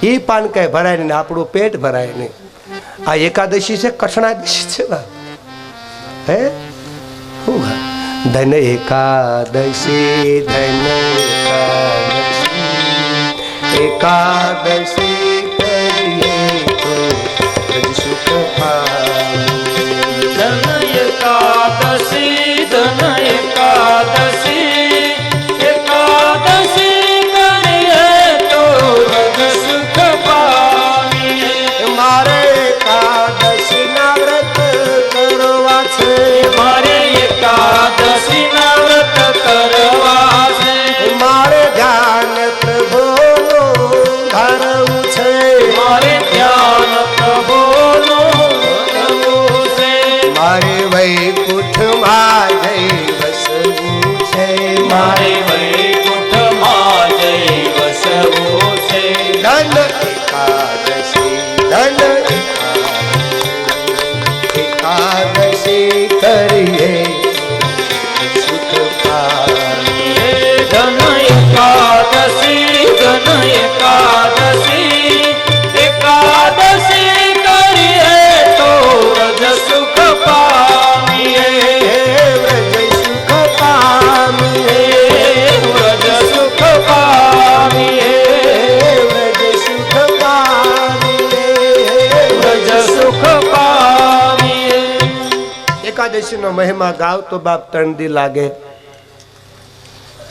એ પાન કઈ ભરાય નહીં, આપણું પેટ ભરાય નહીં. આ એકાદશી છે, કઠણાદશી છે બા. હે ધન એકાદશી, ધન એકાદશી કરીએ તો સુખ પામીએ. ધન એકાદશી, ધન એકાદશી, એકાદશી કરીએ તો રજ સુખ પામીએ. મારે એકાદશી ના વ્રત કરવા છે, મારે એકાદશી ના વ્રત કરવા છે, મારે ધ્યાન પ્રભુનું ધરવું છે, મારે ધ્યાન પ્રભુનું ધરવું છે, મારે વૈકુંઠમાં જઈ વસવું છે, મારે વૈકુંઠમાં જઈ વસવું છે. ધન એકાદશી, ધન એકાદશી કરીએ સુખ પામીએ. ધન એકાદશી, ધન એકાદશી, એકાદશી કરીએ તો રજ સુખ પામીએ. વ્રજ સુખ પામીએ, રજ સુખ પામીએ, વ્રજ સુખ પામીએ. રજ સુખ પામીએ. એકાદશી નો મહિમા ગાવ તો બાપ 3 દી લાગે.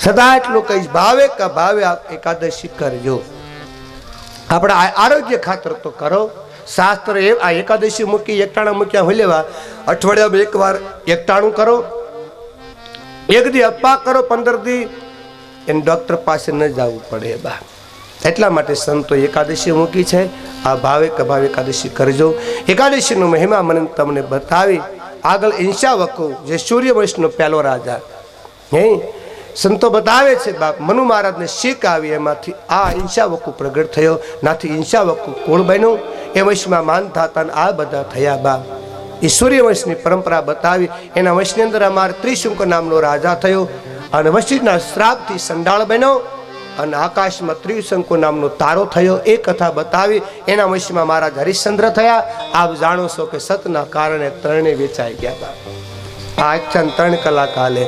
સદા એટલું કહીશ, ભાવે કે ભાવે આપ એકાદશી કરજો. આપણા આરોગ્ય ખાતર તો કરો. શાસ્ત્ર આ એકાદશી મૂકી એકટાણા મૂક્યા હોય લેવા, અઠવાડિયામાં એકવાર એકટાણું કરો, એક દી અપા કરો, 15 દી એને ડોક્ટર પાસે ન જવું પડે બા. એટલા માટે સંતો એકાદશી મૂકી છે. આ ભાવે કે ભાવે એકાદશી કરજો. એકાદશીનો મહિમા મને તમને બતાવી આગળ ઈંશાવકુ જે સૂર્યવંશનો પહેલો રાજા હે સંતો બતાવે છે બાપ. મનુ મહારાજને શીખ આવી, એમાંથી આ ઈંશાવકુ પ્રગટ થયો. નાથી ઈંશાવકુ કુળ બન્યું, એ વંશમાં માનધાતા આ બધા થયા બાપ. એ સૂર્યવંશની પરંપરા બતાવી. એના વંશની અંદર અમારે ત્રિશુંક નામનો રાજા થયો, અને વશિષ્ઠના શ્રાપથી સંડાળ બન્યો, અને આકાશમાં ત્રિશંકુ નામનો તારો થયો. એ કથા બતાવી. એના વંશમાં મહારાજ હરિશ્ચંદ્ર થયા. આપ જાણો છો કે સતના કારણે ત્રણે વેચાઈ ગયા બાપ. આ આખ્યાન 3 કલાક હાલે,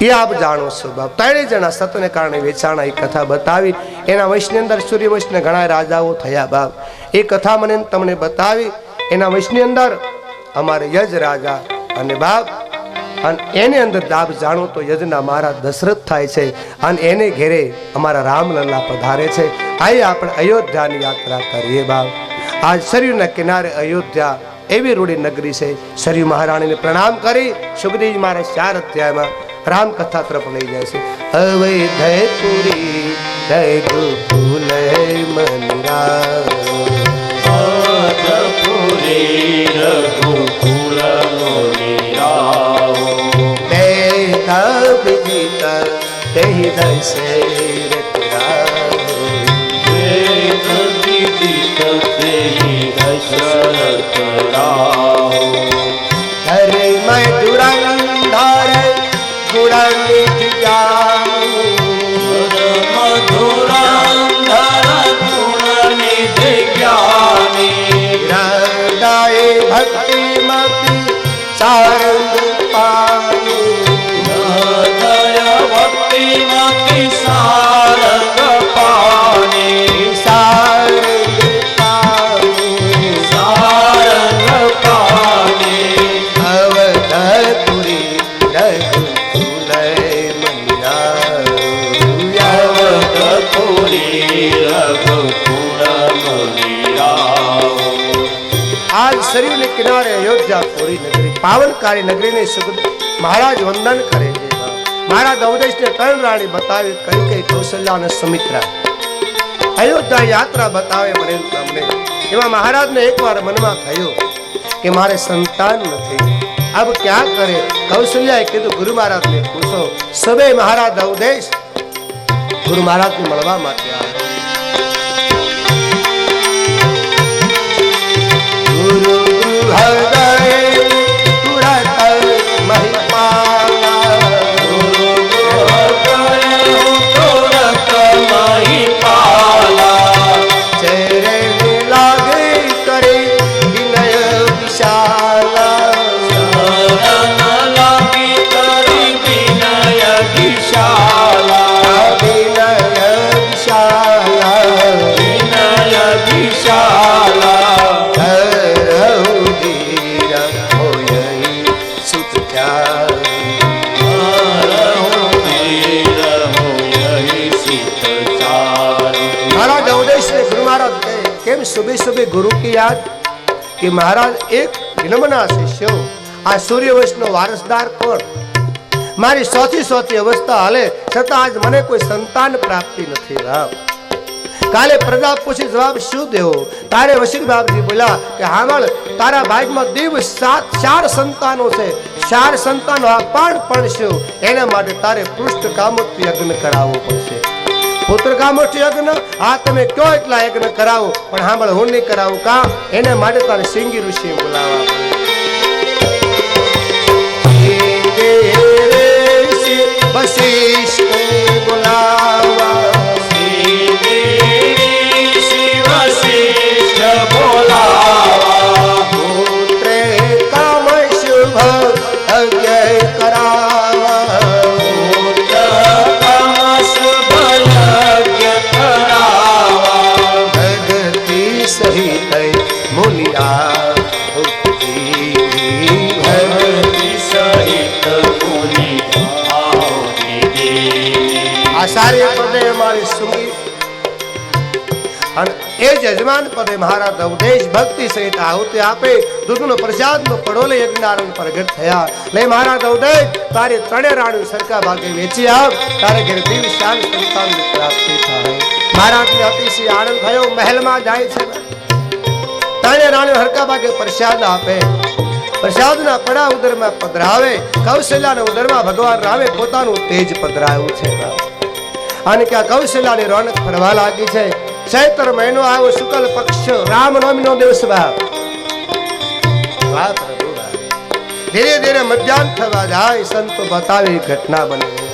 એ આપ જાણો છો બાપ. 3 જણા સતને કારણે વેચાણા. એ કથા બતાવી. એના વંશની અંદર સૂર્યવંશના ઘણા રાજાઓ થયા બાપ. એ કથા મને તમને બતાવી. એના વંશની અંદર અમારે યજ રાજા અને બાપ, અને એની અંદર આપ જાણો તો યજના મહારાજ દશરથ થાય છે, અને એને ઘેરે અમારા રામલલ્લા પધારે છે. આઈ આપણે અયોધ્યાની યાત્રા કરીએ બાપ. આજ સરયુના કિનારે અયોધ્યા એવી રૂડી નગરી છે. સરયુ મહારાણીને પ્રણામ કરી સુખદેવ મહારાજ 4 અધ્યાયમાં રામકથા તરફ લઈ જાય છે. અવૈધપુરી જય ગોકુલ મનરા, અવધપુરી રઘુકુલ મુનિરાઓ, બેતાબ જીત તેહી દશરથ રામ, વેદ વિદિત તેહી દશરથ રામ. ધર્મ ધુરંધર ગુણનિધિ મધુરંધર ગુણનિધિ જ્ઞાની, હૃદય ભક્તિમતિ સારંગ પામી, હૃદય ભક્તિમતિ સારંગ પાણી, સારંગ પામી, સારંગ પાણી. અવધપુરી રઘુકુલ મનરા, અવધપુરી રઘુકુલ મુનિરાઓ. આજ સરયુને કિનારે અયોધ્યાપુરી નગરી, પાવનકારી નગરીને સુખદેવ મહારાજ વંદન કરે છે. મહારાજ અવધેશને 3 રાણી બતાવી, કઈ કૌશલ્યા અને સુમિત્રા. અયોધ્યા યાત્રા બતાવે મને તમને. એમાં મહારાજને એકવાર મનમાં થયું કે મારે સંતાન નથી, અબ ક્યાં કરે. કૌશલ્યાએ કીધું ગુરુ મહારાજને પૂછો. સવે મહારાજ અવધેશ ગુરુ મહારાજને મળવા માટે આવ્યા. ગુરુ હૃદય તુરત મહિપાલા, ગુરુ હૃદય તુરત મહિપાલા, महाराज कहे केम सुबह सुबह गुरु की याद कि महाराज एक विनम्र शिष्यो आ सूर्यवंशનો વારસદાર કોણ મારી સૌથી અવસ્થા હાલે છતાં આજ મને કોઈ સંતાન પ્રાપ્તિ નથી રામ કાલે પ્રજા પૂછી જવાબ શું દેવો તારે વશિષ્ઠ બાપજી બોલ્યા કે હામળ તારા ભાગમાં દિવ 4 સંતાનો છે 4 સંતાનો આ પણ શું એના માટે તારે પૃષ્ઠ કામોત્રી યજ્ઞ કરાવવો પડશે પુત્ર કામોત્રી યજ્ઞ આ તમે કયો એટલા યજ્ઞ કરાવો પણ હામળ હું નહીં કરાવું કા એના માટે તારે સિંગી ઋષિ બોલાવવા વશિષ્ઠ બોલાવા પુત્રે કામ શુભ યજ્ઞ કરાવા ભગતિ સહિત મુનિયા આચાર્ય પદે અમારી સુંગી અને એ જ યજમાન પદે મહારાજ ઉપદેશ ભક્તિ સહિત આહુતિ આપે દૂધનો પ્રસાદનો પડોલે યજ્ઞારણ પ્રગટ થયા લે મહારાજ ઉપદેશ તારી ત્રણે રાણી સરકા ભાગે વેચી આવ તારે ઘેર દિવ્ય શાન સંતાનની પ્રાપ્તિ થાય મહારાજને અતિશય આનંદ થયો મહેલમાં જાય છે ત્રણે રાણીઓ હરકા ભાગે પ્રસાદ આપે પ્રસાદના પડા ઉદરમાં પધરાવે કૌશલ્યાના ઉદરમાં ભગવાન રામે પોતાનું તેજ પધરાવ્યું છે અને કે કૌશલ્યાની રોનક ફરવા લાગી છે ચૈત્ર મહિનો આવ્યો શુક્લ પક્ષ રામનવમીનો દિવસ ધીરે ધીરે મધ્યાહન થવા જાય સંતો બતાવી ઘટના બની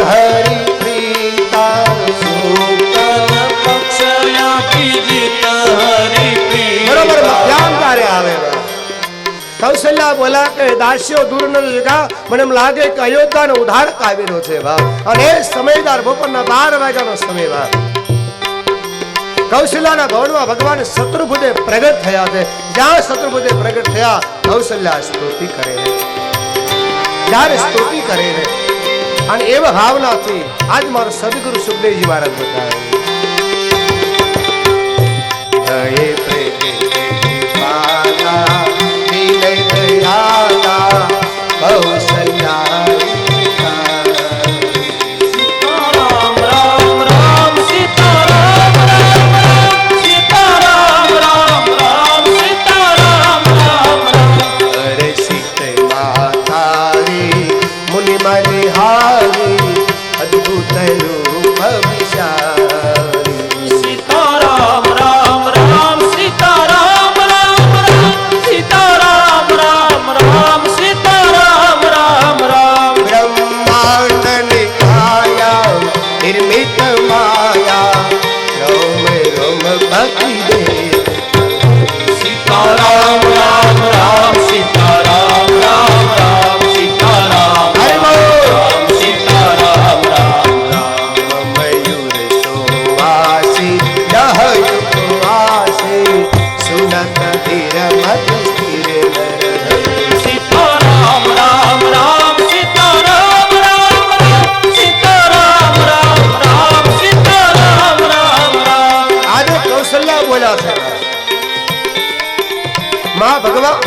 હરી પ્રીતા બરોબર ધ્યાન તારે આવે કૌશલ્યા બોલા કે દાસ્યો દૂર ન જગા મને એમ લાગે કે અયોધ્યાનો ઉદ્ધારક આવેલો છે ભાવ અને એ સમયદાર બપોરના 12 વાગ્યાનો સમય ભાવ કૌશલ્યાના ભવનમાં ભગવાન શત્રુભુજે પ્રગટ થયા છે જ્યાં શત્રુભુજે પ્રગટ થયા કૌશલ્યા સ્તુતિ કરે છે જ્યારે સ્તુતિ કરે છે અને એવા ભાવનાથી આજ મારો સદગુરુ સુખદેવજી મહારાજ બતાવે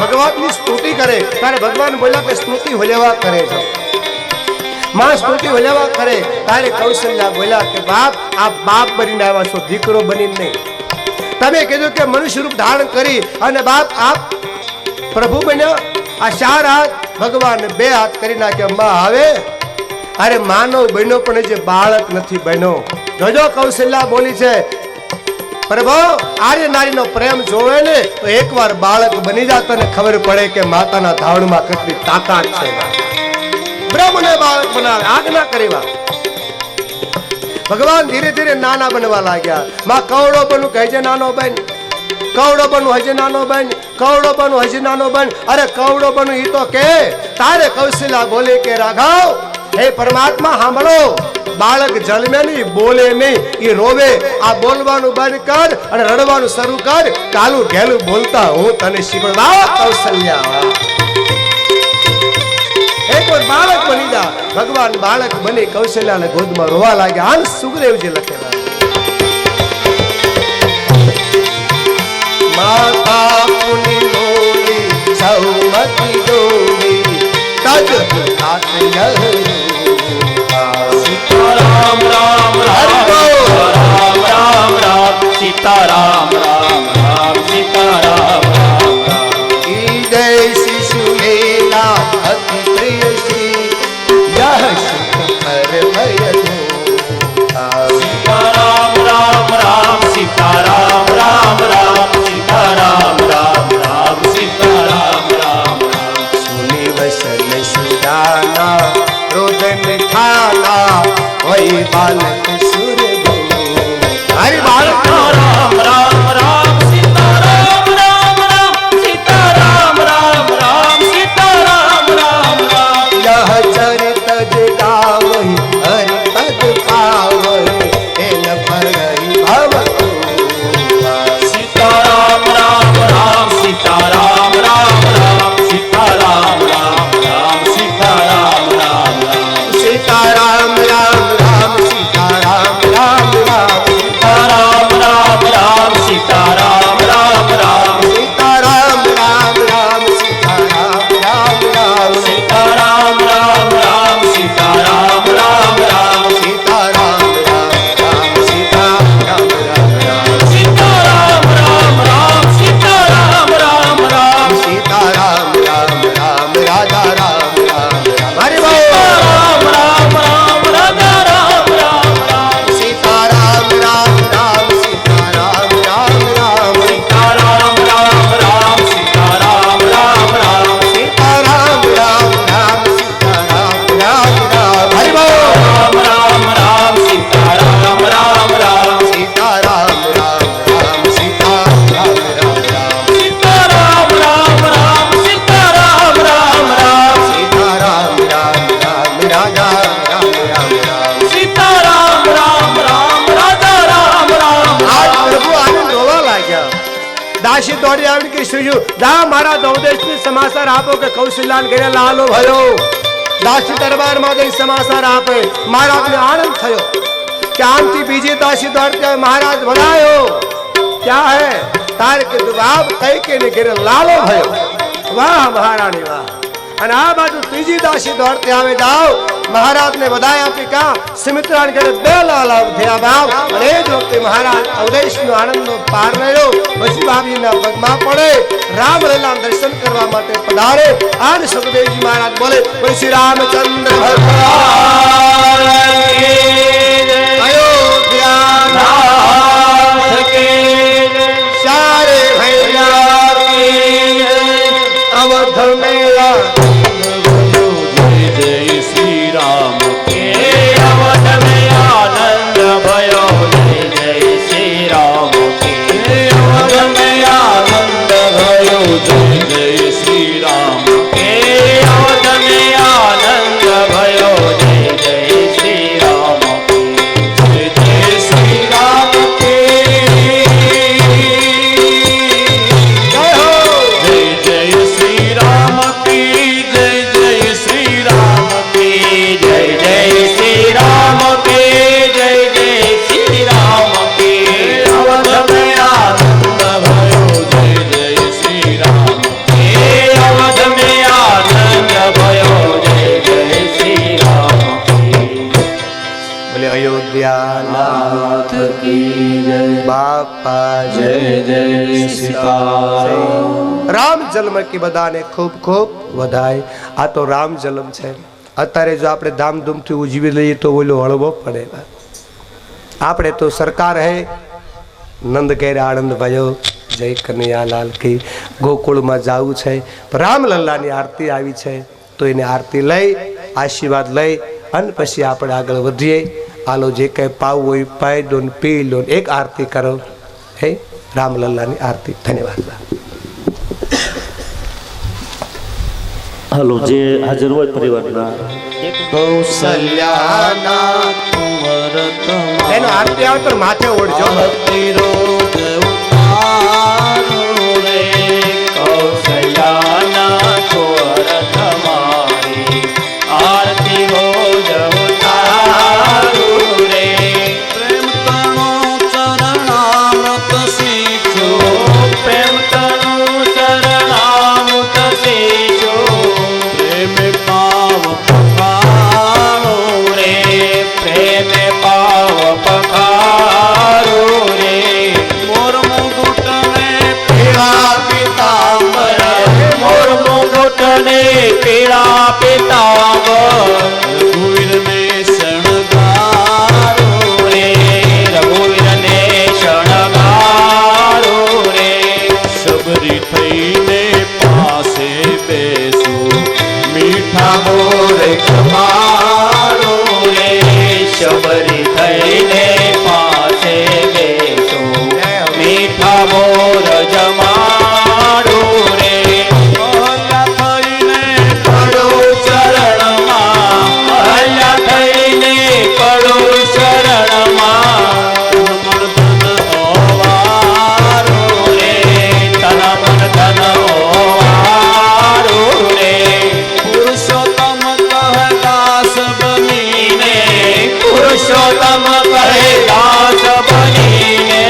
ભગવાનની સ્તુતિ કરે ત્યારે ભગવાન બોલ્યા કે સ્તુતિ હોલેવા કરે છે માં સ્તુતિ હોલેવા કરે ત્યારે કૌશલ્યા બોલ્યા કે બાપ આ બાપ બનીને આવ્યા છો દીકરો બનીને નહીં તમે કીધું કે મનુષ્ય રૂપ ધારણ કરી અને બાપ આપ પ્રભુ બન્યા આ 4 હાથ ભગવાન 2 હાથ કરી નાખ્યા માં આવે અરે માનવ બન્યો પણ જે બાળક નથી બન્યો જોજો કૌશલ્યા બોલી છે પ્રભુ આર્ય નારીનો પ્રેમ જોવે ને તો એકવાર બાળક બની જાતો ને ખબર પડે કે માતાના ધાવણમાં કેટલી તાકાત છે બ્રહ્મને બાળક બનાવે આજ્ઞા કરીવા ભગવાન ધીરે ધીરે નાના બનવા લાગ્યા માં કવડો બનું કહે છે નાનો બન કવડો બનું હજી નાનો બન કવડો બનું હજી નાનો બન અરે કવડો બનું ઈ તો કે તારે કૌશલ્યા બોલે કે રાઘવ હે પરમાત્મા સાંભળો, બાળક જન્મે નહીં, બોલે નહીં, એ રોવે, આ બોલવાનું બંધ કર અને રડવાનું શરૂ કર. કાલું ઘેલું બોલતા હું તને શીખવાડવા કૌશલ્યા. એકવાર બાળક બની જા. ભગવાન બાળક બની કૌશલ્યાને ગોદમાં રોવા લાગ્યા. આમ સુખદેવજી લખેલા. માતા પુની ડોલી સૌમતી ડોલી તજ હાથ સીતારામ રામ રામ રામ રામ રામ સીતારામ રામ રામ સીતારામ રામ રામ. જય શિશુ લેલા અતિ પ્રિય શ્રી યહ સુખ પર ભય સીતારામ રામ રામ સીતારામ રામ રામ સીતારામ રામ રામ સીતારામ રામ રામ. સુની વસન સુદાના રોદન ખાના વહી બાલક સુરભો. હરી બાળક રામ રામ રામ સીતારામ રામ રામ સીતારામ રામ રામ સીતારામ રામ રામ. यह चरित गावहि हरि पद पावहि एन परहि भवतु. सीताराम राम राम सीताराम राम राम सीताराम राम राम सीताराम राम राम. सीताराम राम राम सीताराम राम राम सीताराम राम राम सीताराम राम राम सीताराम राम राम सीताराम राम राम सीताराम राम राम सीताराम राम राम सीताराम राम राम सीताराम राम राम सीताराम राम राम सीताराम राम राम सीताराम राम राम राधा राम राम राम. हरि बोल. राम राम राम राधा राम राम राम सीताराम राम राम सीताराम राम राम सीताराम राम राम सीताराम राम राम सीताराम राम राम सीताराम राम राम. हरि बोल. राम राम राम सीताराम राम राम सीताराम राम राम सीताराम राम राम सीताराम राम राम सीताराम राम राम सीताराम राम राम राधा राम राम राम. सीताराम राम राम राधा राम राम આજ राम. પ્રભુ આનંદ રોવા લાગ્યા. દાસી દોડી આવી કે શ્રીજુ જા મારા દૌદેશને સમાચાર આપો કે કૌશલ્યાન ઘરે લાલો ભયો. દાસી દરબારમાં જઈ સમાચાર આપે. મહારાજને આનંદ થયો કે આમથી બીજી દાસી દોડતી આવે. મહારાજ બોલાયો ક્યાં હે તારે કીધું બાપ કઈ કે ને ઘરે લાલો ભયો. વાહ મહારાણી વાહ. અને આ બાજુ ત્રીજી દાસી દોડતી આવે. જાઓ મહારાજને બધાય આપી કા સુમિત્રાને ઘરે બે લાલ થયા બાપ. અને એ જ વખતે મહારાજ અવદેશનો આનંદનો પાર રહ્યો. પછી ભાભીના પગમાં પડે રામલલ્લા દર્શન કરવા માટે પધારે. આજ સુખદેવજી મહારાજ બોલે બોલે શ્રી રામચંદ્ર ભગવાન અયોધ્યા नाथ के सारे भैया अवध मेरा जय जय श्री राम के अवध में आनंद भयो. जय जय श्री राम के अवध में आनंद भयो. जय जय श्री राम के अवध में आनंद भयो. जय जय श्री राम के जय जय श्री राम के जय हो. जय जय श्री राम की जय जय श्री राम की जय जय श्री राम की जय जय श्री राम की अवध में आनंद भयो. जय जय श्री राम के अवध में आनंद भयो. जय जय श्री राम की. बोले अयोध्या नाथ की जय. बापा जय जय सीताराम. રામ જન્મ કી બધાને ખૂબ ખૂબ વધાય. આ તો રામ જન્મ છે. અત્યારે જો આપણે ધામધૂમથી ઉજવી લઈએ તો ઓલો હળવો પડે. આપણે તો સરકાર હે નંદ ઘેર આનંદ ભયો. જય કનૈયાલાલ કી. ગોકુળમાં જવું છે. રામલલ્લાની આરતી આવી છે તો એને આરતી લઈ આશીર્વાદ લઈ અને પછી આપણે આગળ વધીએ. આલો જે કંઈ પાવું હોય પાઈ દો ને પી લો. એક આરતી કરો. હે રામલલ્લાની આરતી. ધન્યવાદ. હાલો જે હાજર હોય પરિવારના કૌશલ્યાના કુંવર એનો આરતી આવે તો માથે ઓઢજો. કૌશલ્યાના કુંવર તમારી આરતી રોજ ઉતારું રે. પ્રેમ તણો ચરણામૃત શીખો, પ્રેમ તણો ચરણામૃત શીખો. પ્રેમ પાવ પખારો રે, પ્રેમ પાવ પખારો રે. મોર મુગુટ ને પીળા પીતાંબર, મોર મુગુટ ને પીળા પીતાંબર. રઘુવીર ને શણગારો રે, રઘુવીર ને શણગારો રે. સબરી થઈને પાસે બેસો, મીઠા મોર ખમારો રે. સબરી થઈને પાસે બેસો, મીઠા મોર જમાડો રે. અહલ્યા થઈને પડો ચરણમાં, અહલ્યા થઈને પડો ચરણમાં. તન મન ધન ઓવારો રે, તન મન ધન ઓવારો રે. પુરુષોત્તમ કહે દાસ બનીને, પુરુષોત્તમ કહે દાસ બનીને.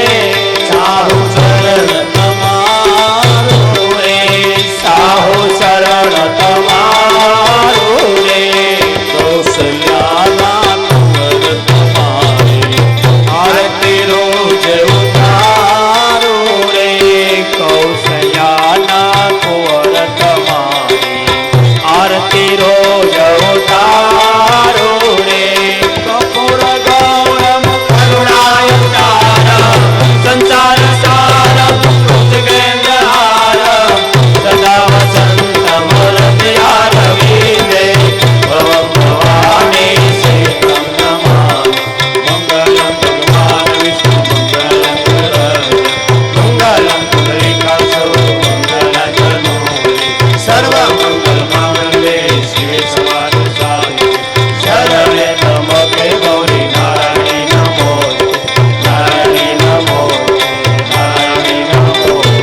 સાહુ શરણ તમારો રે, સાહુ શરણ તમારો રે. કૌશલ્યાના કુંવર તમારે આરતી રોજ ઉતારો રે. કૌશલ્યાના કુંવર તમારે આરતી રોજ ઉતારો રે. કપૂર ગૌરમ કરુણાયતારમ, સંસાર સારમ કૃતગેન્દ્રહારમ. સદા વસંતમ હૃદયારવિંદે, ભવમ ભવાની શીતમ નમામિ. મંગલમ ભગવાન વિષ્ણુ મંગલમ કરોતિ, મંગલમ પુંડરીકાક્ષ મંગલમ તનોતિ. સર્વ મંગલ માંગલ્યે શિવે સર્વાર્થ શરણે ત્ર્યંબકે ગૌરી નારાયણી નમોસ્તુતે, નારાયણી નમોસ્તુતે, નારાયણી નમોસ્તુતે.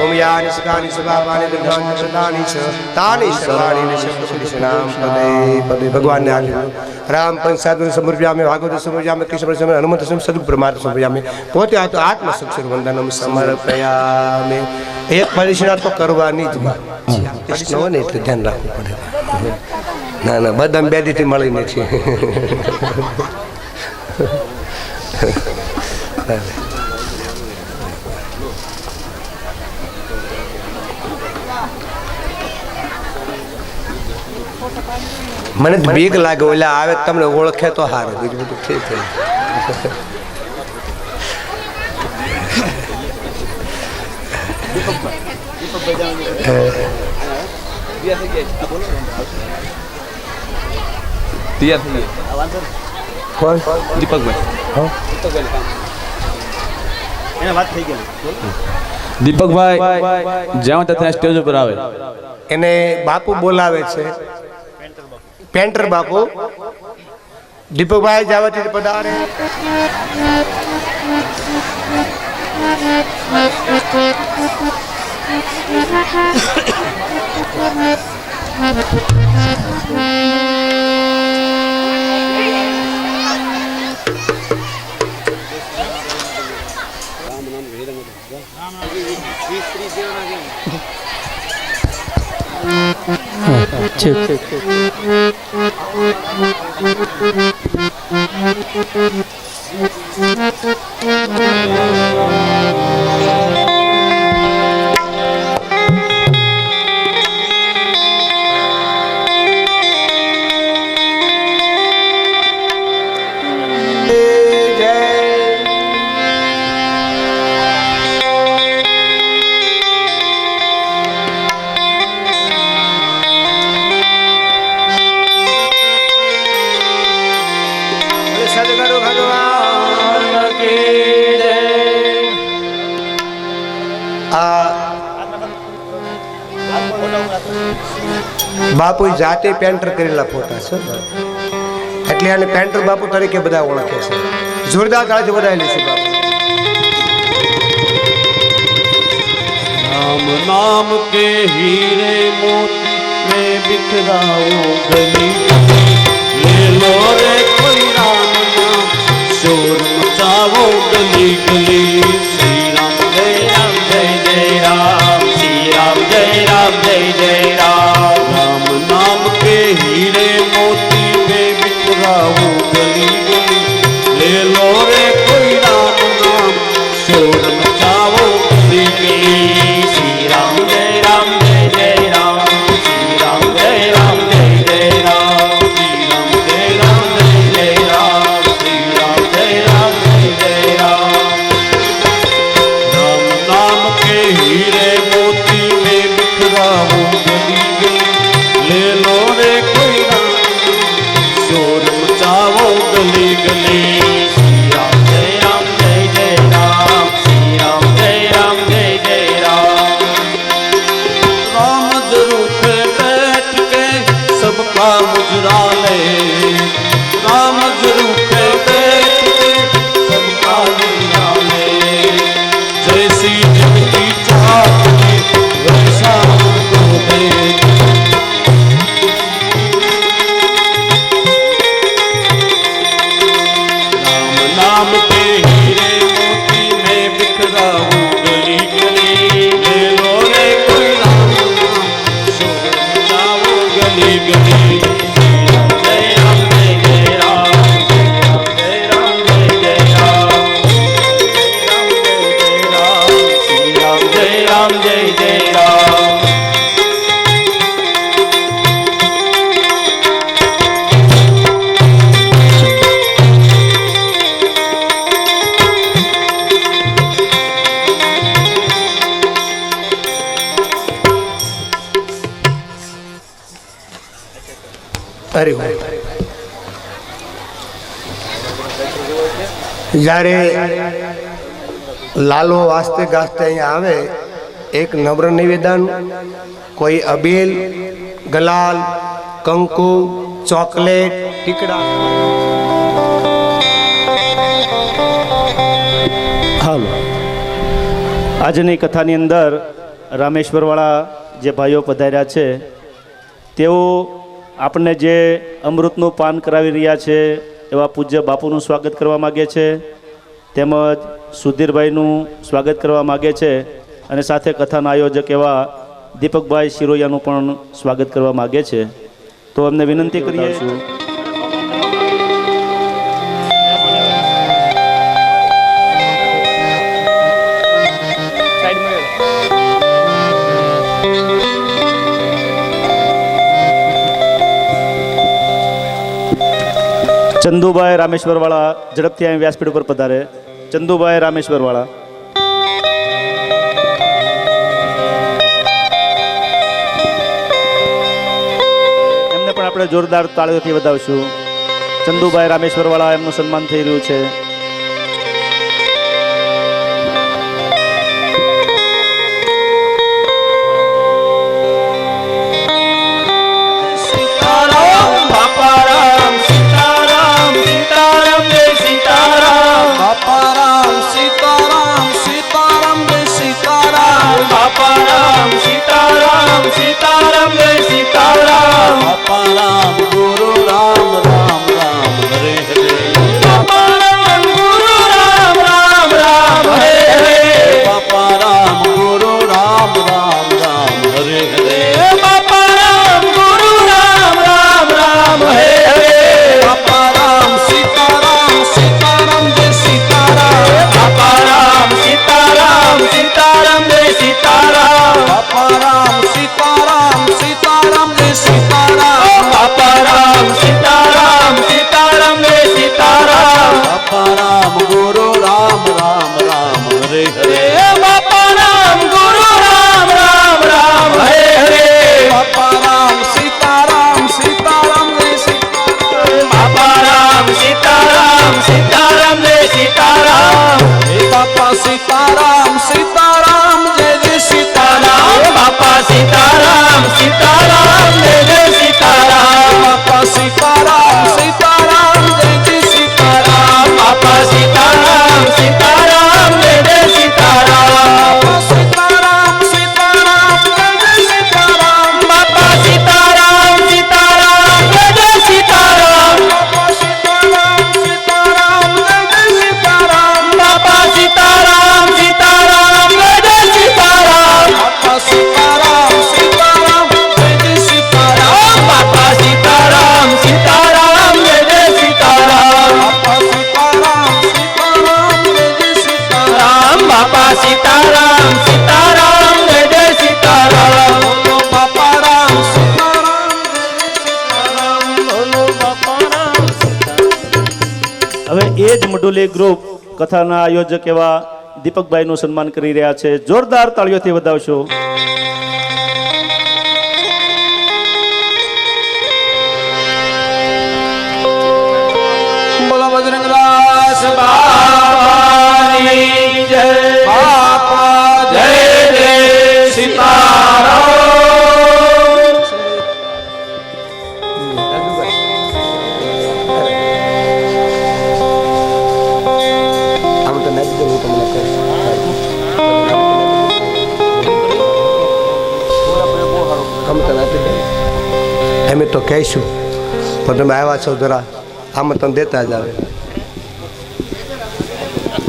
ઓમ યાની સકાની સભાવાની દુર્ગાની સદાની સ તાની સવાણી ને શબ્દનામ પદે પદે ભગવાનને આલ્યો. રામ પંચાદુ સમર્પ્યામે, ભાગવત સમર્પ્યામે, કૃષ્ણ સમર્પ્યામે, હનુમંત સમર્પ્યામે, પ્રમાદ સમર્પ્યામે. પોતે આ તો આત્મ સક્ષર વંદનમ સમર્પયામે. એક પરિક્ષણા તો કરવાની જ વાત છે. કૃષ્ણ હોય ને એટલે ધ્યાન રાખવું પડે. ના ના બધા બે દીથી મળીને છે. મને તો બીક લાગે ઓલા આવે તમને ઓળખે તો સારું, બીજું બધું ઠીક છે. કોણ? દીપકભાઈ જ્યાં ત્યાં સ્ટેજ ઉપર આવે એને બાપુ બોલાવે છે, પેન્ટર બાપુ. દીપકભાઈ જાવતી પધારે. સદગુરુ ભગવાન કી જય. બાપુ જાતે પેન્ટર કરેલા ફોટા છે, એટલે આને પેન્ટર બાપુ તરીકે બધા ઓળખે છે. જોરદાર તાળીથી વધારેલી છે બાપુ. राम नाम के हीरे मोती में बिखराओ गली ले लो रे कोई राम नाम शोर मचाओ गली गली. श्री राम जय जय राम, श्री राम जय जय राम. राम नाम के हीरे मोती में बिखराओ गली गली ले लो रे कोई राम नाम शोर मचाओ गली गली. જ્યારે લાલો વાસ્તે ગાસ્તે અહીંયા આવે, એક નમ્ર નિવેદન, કોઈ અબીલ, ગલાલ, કંકુ, ચોકલેટ, ટીકડા. હાલો, આજની કથાની અંદર રામેશ્વરવાળા જે ભાઈઓ પધાર્યા છે તેઓ આપણને જે અમૃતનું પાન કરાવી રહ્યા છે એવા પૂજ્ય બાપુનું સ્વાગત કરવા માગે છે, તેમજ સુધીરભાઈનું સ્વાગત કરવા માગે છે, અને સાથે કથાના આયોજક એવા દીપકભાઈ શિરોયાનું પણ સ્વાગત કરવા માગે છે. તો અમને વિનંતી કરીએ છું ચંદુભાઈ રામેશ્વરવાળા ઝડપથી અહીં વ્યાસપીઠ ઉપર પધારે. ચંદુભાઈ રામેશ્વરવાળા. એમને પણ આપણે જોરદાર તાળીઓથી વધાવશું. ચંદુભાઈ રામેશ્વરવાળા, એમનું સન્માન થઈ રહ્યું છે. હવે એ જ મડુલી ગ્રુપ કથાના આયોજક એવા દીપકભાઈનું સન્માન કરી રહ્યા છે. જોરદાર તાળીઓથી વધાવશો. બોલો બજરંગદાસ બાપાની જય. બાપા જય જય સીતારામ. આમ તો નાખી દઉં, હું તમને કહીશ. આમ તો નાખી દઉં. એમ તો કહીશું, પણ તમે આવ્યા છો જરા આમાં તમે દેતા જ આવે.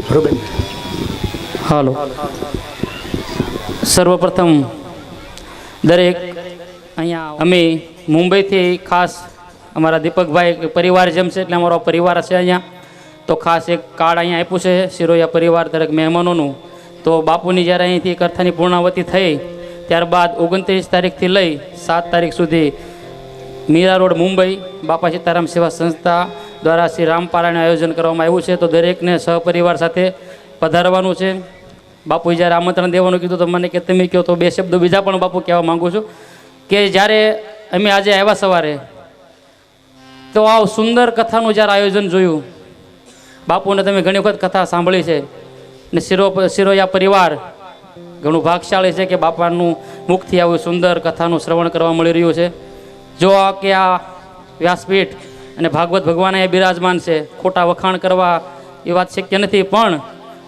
બરોબર ને? હાલો. સર્વપ્રથમ દરેક અહીંયા અમે મુંબઈથી ખાસ અમારા દીપકભાઈ પરિવાર જેમ છે એટલે અમારો પરિવાર છે અહીંયા, તો ખાસ એક કાર્ડ અહીંયા આપ્યું છે શિરોયા પરિવાર દરેક મહેમાનોનું. તો બાપુની જ્યારે અહીંથી કથાની પૂર્ણાવતી થઈ ત્યારબાદ 29 તારીખથી લઈ 7 તારીખ સુધી મીરા રોડ મુંબઈ બાપા સીતારામ સેવા સંસ્થા દ્વારા શ્રી રામપારાયણ આયોજન કરવામાં આવ્યું છે. તો દરેકને સહપરિવાર સાથે પધારવાનું છે. બાપુએ જ્યારે આમંત્રણ દેવાનું કીધું તો મને કે તમે કહો તો 2 શબ્દો બીજા પણ બાપુ કહેવા માગું છું કે જ્યારે અમે આજે આવ્યા સવારે તો આ સુંદર કથાનું જ્યારે આયોજન જોયું, બાપુને તમે ઘણી વખત કથા સાંભળી છે ને શિરોયા પરિવાર ઘણું ભાગશાળી છે કે બાપાનું મુખથી આવું સુંદર કથાનું શ્રવણ કરવા મળી રહ્યું છે. જો કે આ વ્યાસપીઠ અને ભાગવત ભગવાન એ બિરાજમાન છે, ખોટા વખાણ કરવા એ વાત શક્ય નથી. પણ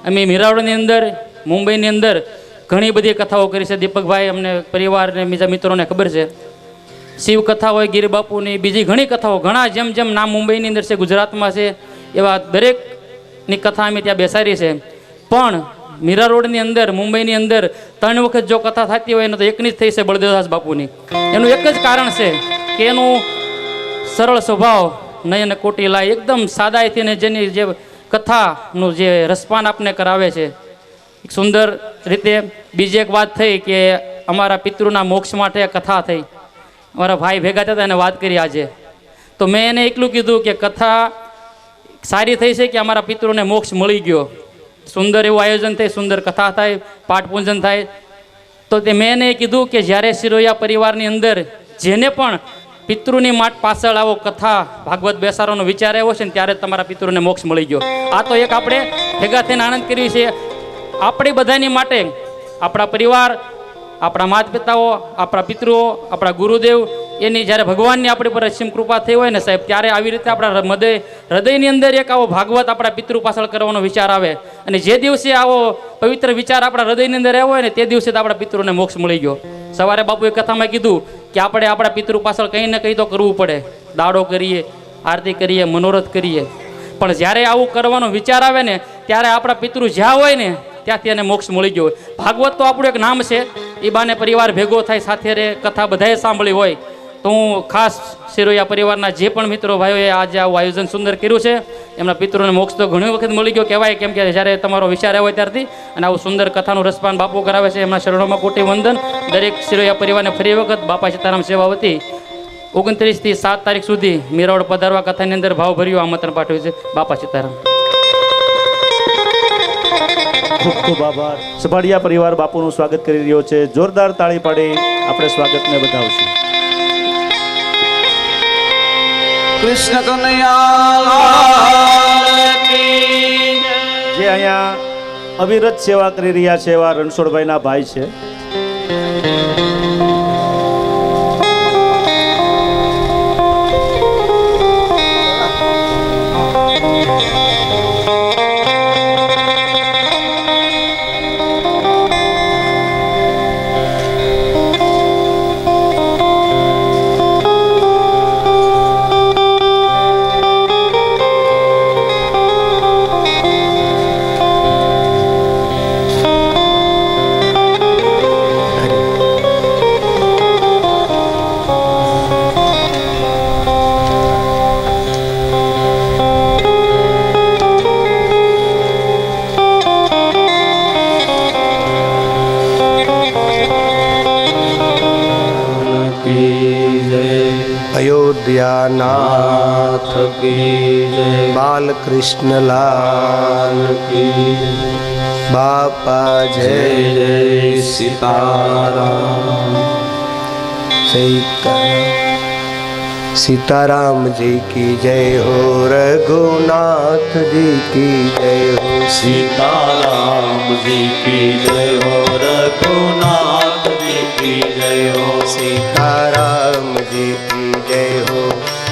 અમે મીરાવળની અંદર મુંબઈની અંદર ઘણી બધી કથાઓ કરી છે. દીપકભાઈ અમને પરિવારને બીજા મિત્રોને ખબર છે. શિવ કથા હોય, ગિરિબાપુની બીજી ઘણી કથાઓ, ઘણા જેમ જેમ નામ મુંબઈની અંદર છે, ગુજરાતમાં છે, એવા દરેકની કથા અમે ત્યાં બેસાડી છે. પણ મીરા રોડની અંદર મુંબઈની અંદર 3 વખત જો કથા થતી હોય ને તો એકની જ થઈ છે બળદેવદાસ બાપુની. એનું એક જ કારણ છે કે એનું સરળ સ્વભાવ, નયન કોટી લાય, એકદમ સાદાઈથી ને જેની જે કથાનું જે રસપાન આપને કરાવે છે એક સુંદર રીતે. બીજી એક વાત થઈ કે અમારા પિતૃના મોક્ષ માટે કથા થઈ, અમારા ભાઈ ભેગા થયા એને વાત કરી આજે. તો મેં એને એટલું કીધું કે કથા સારી થઈ છે કે અમારા પિતૃને મોક્ષ મળી ગયો. સુંદર એવું આયોજન થાય, સુંદર કથા થાય, પાઠ પૂજન થાય. તો તે મેં એને કીધું કે જ્યારે શિરોયા પરિવારની અંદર જેને પણ પિતૃની માટ પાછળ આવો કથા ભાગવત બેસાડવાનો વિચાર આવ્યો છે ને ત્યારે તમારા પિતૃને મોક્ષ મળી ગયો. આ તો એક આપણે ભેગા થઈને આનંદ કર્યો છે. આપણી બધાની માટે આપણા પરિવાર, આપણા માતા પિતાઓ, આપણા પિતૃઓ, આપણા ગુરુદેવ એની જ્યારે ભગવાનની આપણી પર અસીમ કૃપા થઈ હોય ને સાહેબ, ત્યારે આવી રીતે આપણા હૃદયની અંદર એક આવો ભાગવત આપણા પિતૃ પાછળ કરવાનો વિચાર આવે. અને જે દિવસે આવો પવિત્ર વિચાર આપણા હૃદયની અંદર આવ્યો હોય ને તે દિવસે તો આપણા પિતૃને મોક્ષ મળી ગયો. સવારે બાપુએ કથામાં કીધું કે આપણે આપણા પિતૃ પાછળ કંઈ ને કંઈ તો કરવું પડે. દાડો કરીએ, આરતી કરીએ, મનોરથ કરીએ, પણ જ્યારે આવું કરવાનો વિચાર આવે ને ત્યારે આપણા પિતૃ જ્યાં હોય ને ત્યાંથી એને મોક્ષ મળી ગયો હોય. ભાગવત તો આપણું એક નામ છે, એ બાને પરિવાર ભેગો થાય, સાથે રે, કથા બધાએ સાંભળી હોય. તો હું ખાસ શિરોયા પરિવારના જે પણ મિત્રો ભાઈઓએ આજે આવું આયોજન સુંદર કર્યું છે એમના પિતૃને મોક્ષ તો ઘણી વખત મળી ગયો કહેવાય, કેમ કે જ્યારે તમારો વિચાર આવ્યો ત્યારથી અને આવું સુંદર કથાનું રસપાન બાપુ કરાવે છે. એમના શરણોમાં કોટી વંદન. દરેક શિરોયા પરિવારને ફરી વખત બાપા સીતારામ સેવા વતી 29 થી 7 તારીખ સુધી મીરાવળ પધારવા કથાની અંદર ભાવભર્યું આમંત્રણ પાઠવ્યું છે. બાપા સીતારામ. ખૂબ ખૂબ આભાર. સભાડિયા પરિવાર બાપુનું સ્વાગત કરી રહ્યો છે. જોરદાર તાળી પાડી આપણે સ્વાગતને વધાવશું. કૃષ્ણ કનૈયા જે અહીંયા અવિરત સેવા કરી રહ્યા છે એવા રણછોડભાઈના ભાઈ છે. અયોધ્યાનાથ કી જય બાલકૃષ્ણ લાલ કી બાપા જય જય જય સીતારામ सीताराम जी की जय हो रघुनाथ जी की जय हो सीताराम जी की जय हो रघुनाथ जी की जय हो सीताराम जी की जय हो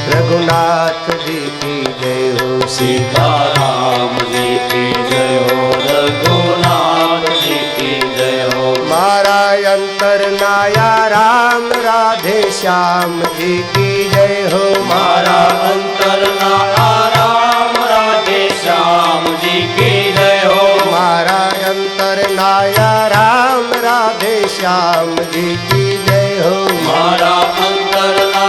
रघुनाथ जी की जय हो सीताराम जी की जय हो रघुनाथ जी की जय हो मारा अंतर नाया राम राधे श्याम जी की जय हो मारा अंतर ना राम राधे श्याम जी की जय हो मारा अंतर नाया राम राधे श्याम जी की जय हो मारा अंतर ना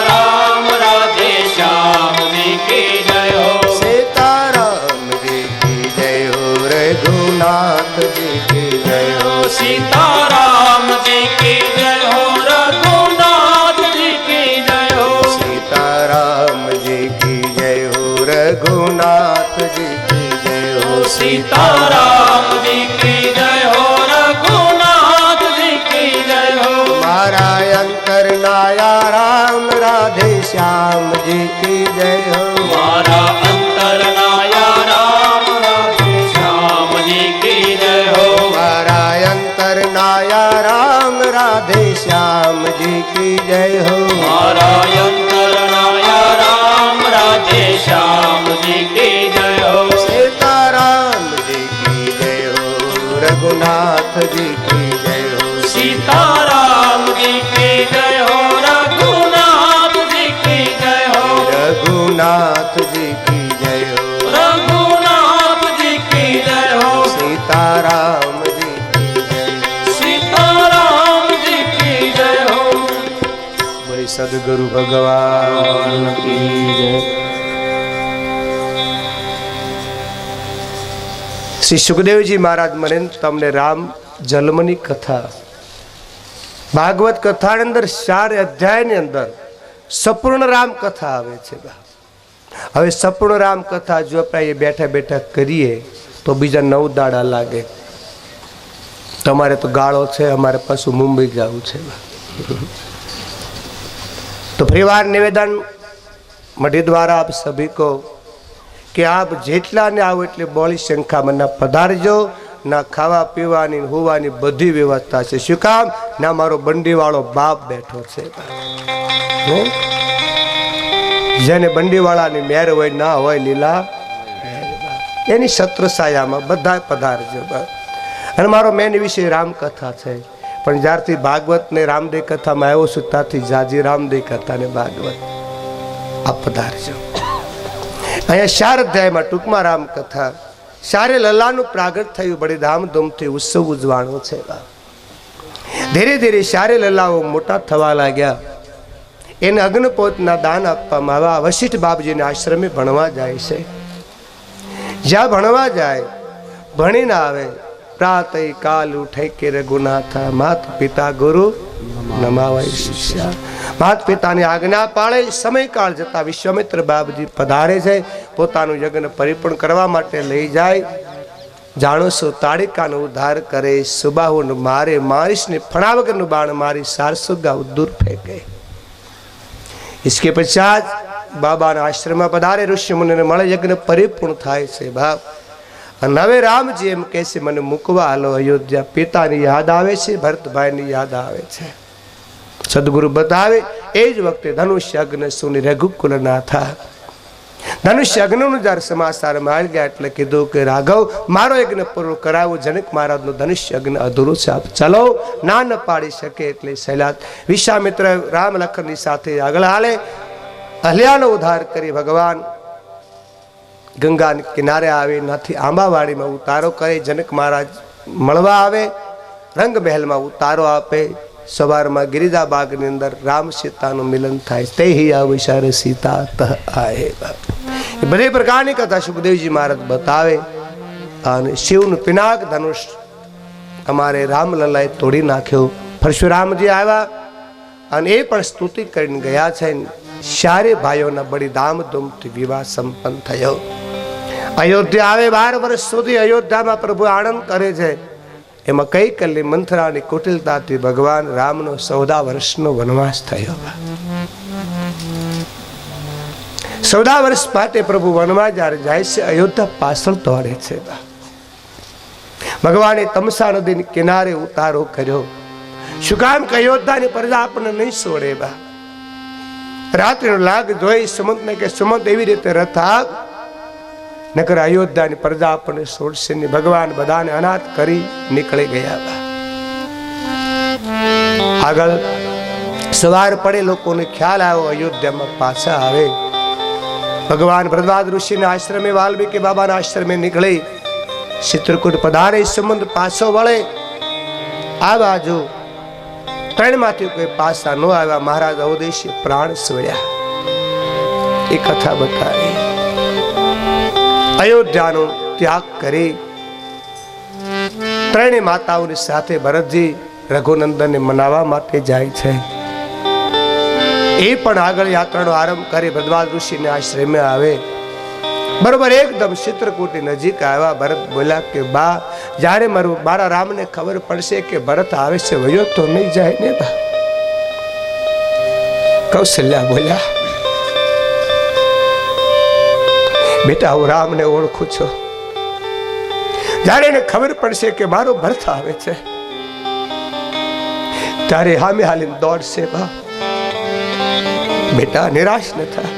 राम राधे श्याम जी की जय हो सीताराम जी की जय हो रघुनाथ जी की जय हो सीताराम जी की जय हो रघुनाथ जी की जय हो सीताराम जी की जय हो रघुनाथ जी की जय हो सीताराम जी की जय हो रघुनाथ जी की जय हो मारा अंतर नाया राम राधे श्याम जी की जय हो मारा अंतर नाया राम राधे श्याम जी की जय हो मारा अंतर नाया राम राधे श्याम जी की जय हो मारा अंतर नाया राम राधे श्याम जी की जय हो सीताराम जी की जय हो रघुनाथ जी की जय हो सीताराम जी की जय हो रघुनाथ जी की जय हो रघुनाथ जी की जय हो रघुनाथ जी की जय हो सीताराम जी की जय हो सीताराम जी की जय हो बोले सदगुरु भगवान की जय। શ્રી સુખદેવજી મહારાજ મને તમને રામ જન્મની કથા ભાગવત કથાની અંદર 4 અધ્યાયની અંદર સંપૂર્ણ રામ કથા આવે છે। હવે સંપૂર્ણ રામ કથા જો આપણે બેઠા બેઠા કરીએ તો બીજા 9 દાડા લાગે। તમારે તો ગાળો છે, અમારે પાછું મુંબઈ જવું છે। तो परिवार निवेदन मढ़ी द्वारा आप सभी को कि आप जेटला ने आओ एटले बोली संख्या में ना पधारजो ना खावा पीवानी होवानी बधी व्यवस्था है। शुं काम ना मारो बंडी वालो बाप बैठो छे। जेने बंडी वाला नी मेर होय ना होय लीला एनी छत्रछाया में बधा पधारजो। अने मारो मेन विषय राम कथा छे। पण ज्यारथी भागवत ने रामदेव कथा में आव्यो छुं त्यारथी जाजी रामदेव कथा ने भागवत आप पधारजो। अहींया 4 अध्याय में टूंक में राम कथा 4 ललानुं प्रागट थयुं बड़ी धामधूम थी उत्सव उजवाणो छे। धीरे धीरे 4 ललाओ मोटा थवा लाग्या। एने अग्निपोतना दान आपवामां आव्या। वशिष्ठ बाबजीने आश्रमे भणवा जाय छे। ज्यां भणवा जाय भणीने आवे प्रातः काल उठे के रघुनाथा मात पिता गुरु नमावाय शिष्या। मात पिता ने आज्ञा पाळे समय काल जता विश्वामित्र बाबजी पधारे छे। पोतानुं यज्ञ परिपूर्ण करवा माटे लई जाय। जाणो सो ताड़िकानो उद्धार करे सुबाहुने मारे मारीशने फणा वगरनुं बाण मारी सारसुगा दूर फेंके। इसके पश्चात बाबा आश्रम में पधारे ऋषि मुनि ने मळे यज्ञ परिपूर्ण थाय छे। बाप नवे राम जी एम कैसे मने मुकवा हालो अयोध्या। पिता ने याद आवे छे, भरत भाई ने याद आवे छे। सदगुरु बतावे एज वक्ते धनुष्य अग्नि सुनी रघुकुल ना था। धनुष्य अग्नि नु जार समाचार मार गया એટલે કીધું કે રાઘવ મારો यज्ञ પૂરો કરાવો। जनक महाराज નો धनुष्य अग्नि अधूरो છે, आप चलो ना न पाड़ी सके એટલે શૈલાત વિશ્વામિત્ર રામ લખન ની સાથે આગળ હાલે। અહલ્યાનો ઉદ્ધાર કરી ભગવાન गंगा किनारे आवे नाथी आंबावाड़ी में उतारो करे। जनक महाराज मळवा आवे रंग महल में उतारो आपे। सवार में गिरिजा बाग ने अंदर राम सीता नु मिलन थाय। ते ही अवसर सीता तह आए। बड़े प्रकार की कथा सुखदेव जी महाराज बतावे। अने शिव नु पिनाक धनुष अमारे राम ललाए तोड़ी नाख्यो। परशुराम जी आव्या अने ए पण स्तुति करीने गया छे। ચારે ભાઈઓના બડી ધામધૂમથી વિવાહ સંપન્ન થયો. અયોધ્યા આવે 12 વર્ષ સુધી અયોધ્યામાં પ્રભુ આનંદ કરે છે. એમાં કઈ કલ્લી મંથરાની કુટિલતાથી ભગવાન રામનો 14 વર્ષનો વનવાસ થયો. 14 વર્ષ માટે પ્રભુ વનમાં જ્યારે જાય છે અયોધ્યા પાછળ દોડે છે. ભગવાને તમસા નદીની કિનારે ઉતારો કર્યો. શું કામ કે અયોધ્યાની પ્રજા આપણને નહીં છોડે. રાત્રિનો લાગ જોઈ સુમંતને કે સુમંત એવી રીતે રથાક નકર અયોધ્યાની પ્રજા આપણને છોડશે નહીં. ભગવાન બધાને અનાથ કરી નીકળી ગયા. આગળ સવાર પડે લોકોને ખ્યાલ આવ્યો અયોધ્યામાં પાછા આવે. ભગવાન ભરદ્વાજ ઋષિના આશ્રમે વાલ્મીકી બાબાના આશ્રમે નીકળી ચિત્રકૂટ પધારે. સંબંધ પાછો વળે. આ બાજુ 3 માંથી કોઈ પાછા ન આવ્યા. મહારાજ અવદેશી પ્રાણ છોડ્યા. એ કથા બતાવી. અયોધ્યાનો ત્યાગ કરી 3 માતાઓની સાથે ભરતજી રઘુનંદનને મનાવવા માટે જાય છે. એ પણ આગળ યાત્રાનો આરંભ કરી ભરદ્વાજ ઋષિના આશ્રમે આવે. બરોબર એકદમ ચિત્રકૂટની નજીક આવ્યા. ભરત બોલ્યા કે બા, જ્યારે મારા રામને ખબર પડશે કે ભરત આવે છે વયો તો નહીં જાય ને બા. કૌશલ્યા બોલ્યા, બેટા હું રામને ઓળખું છું. જ્યારે એને ખબર પડશે કે મારો ભરત આવે છે ત્યારે હામે હાલીને દોડશે. બા બેટા નિરાશ ન થા.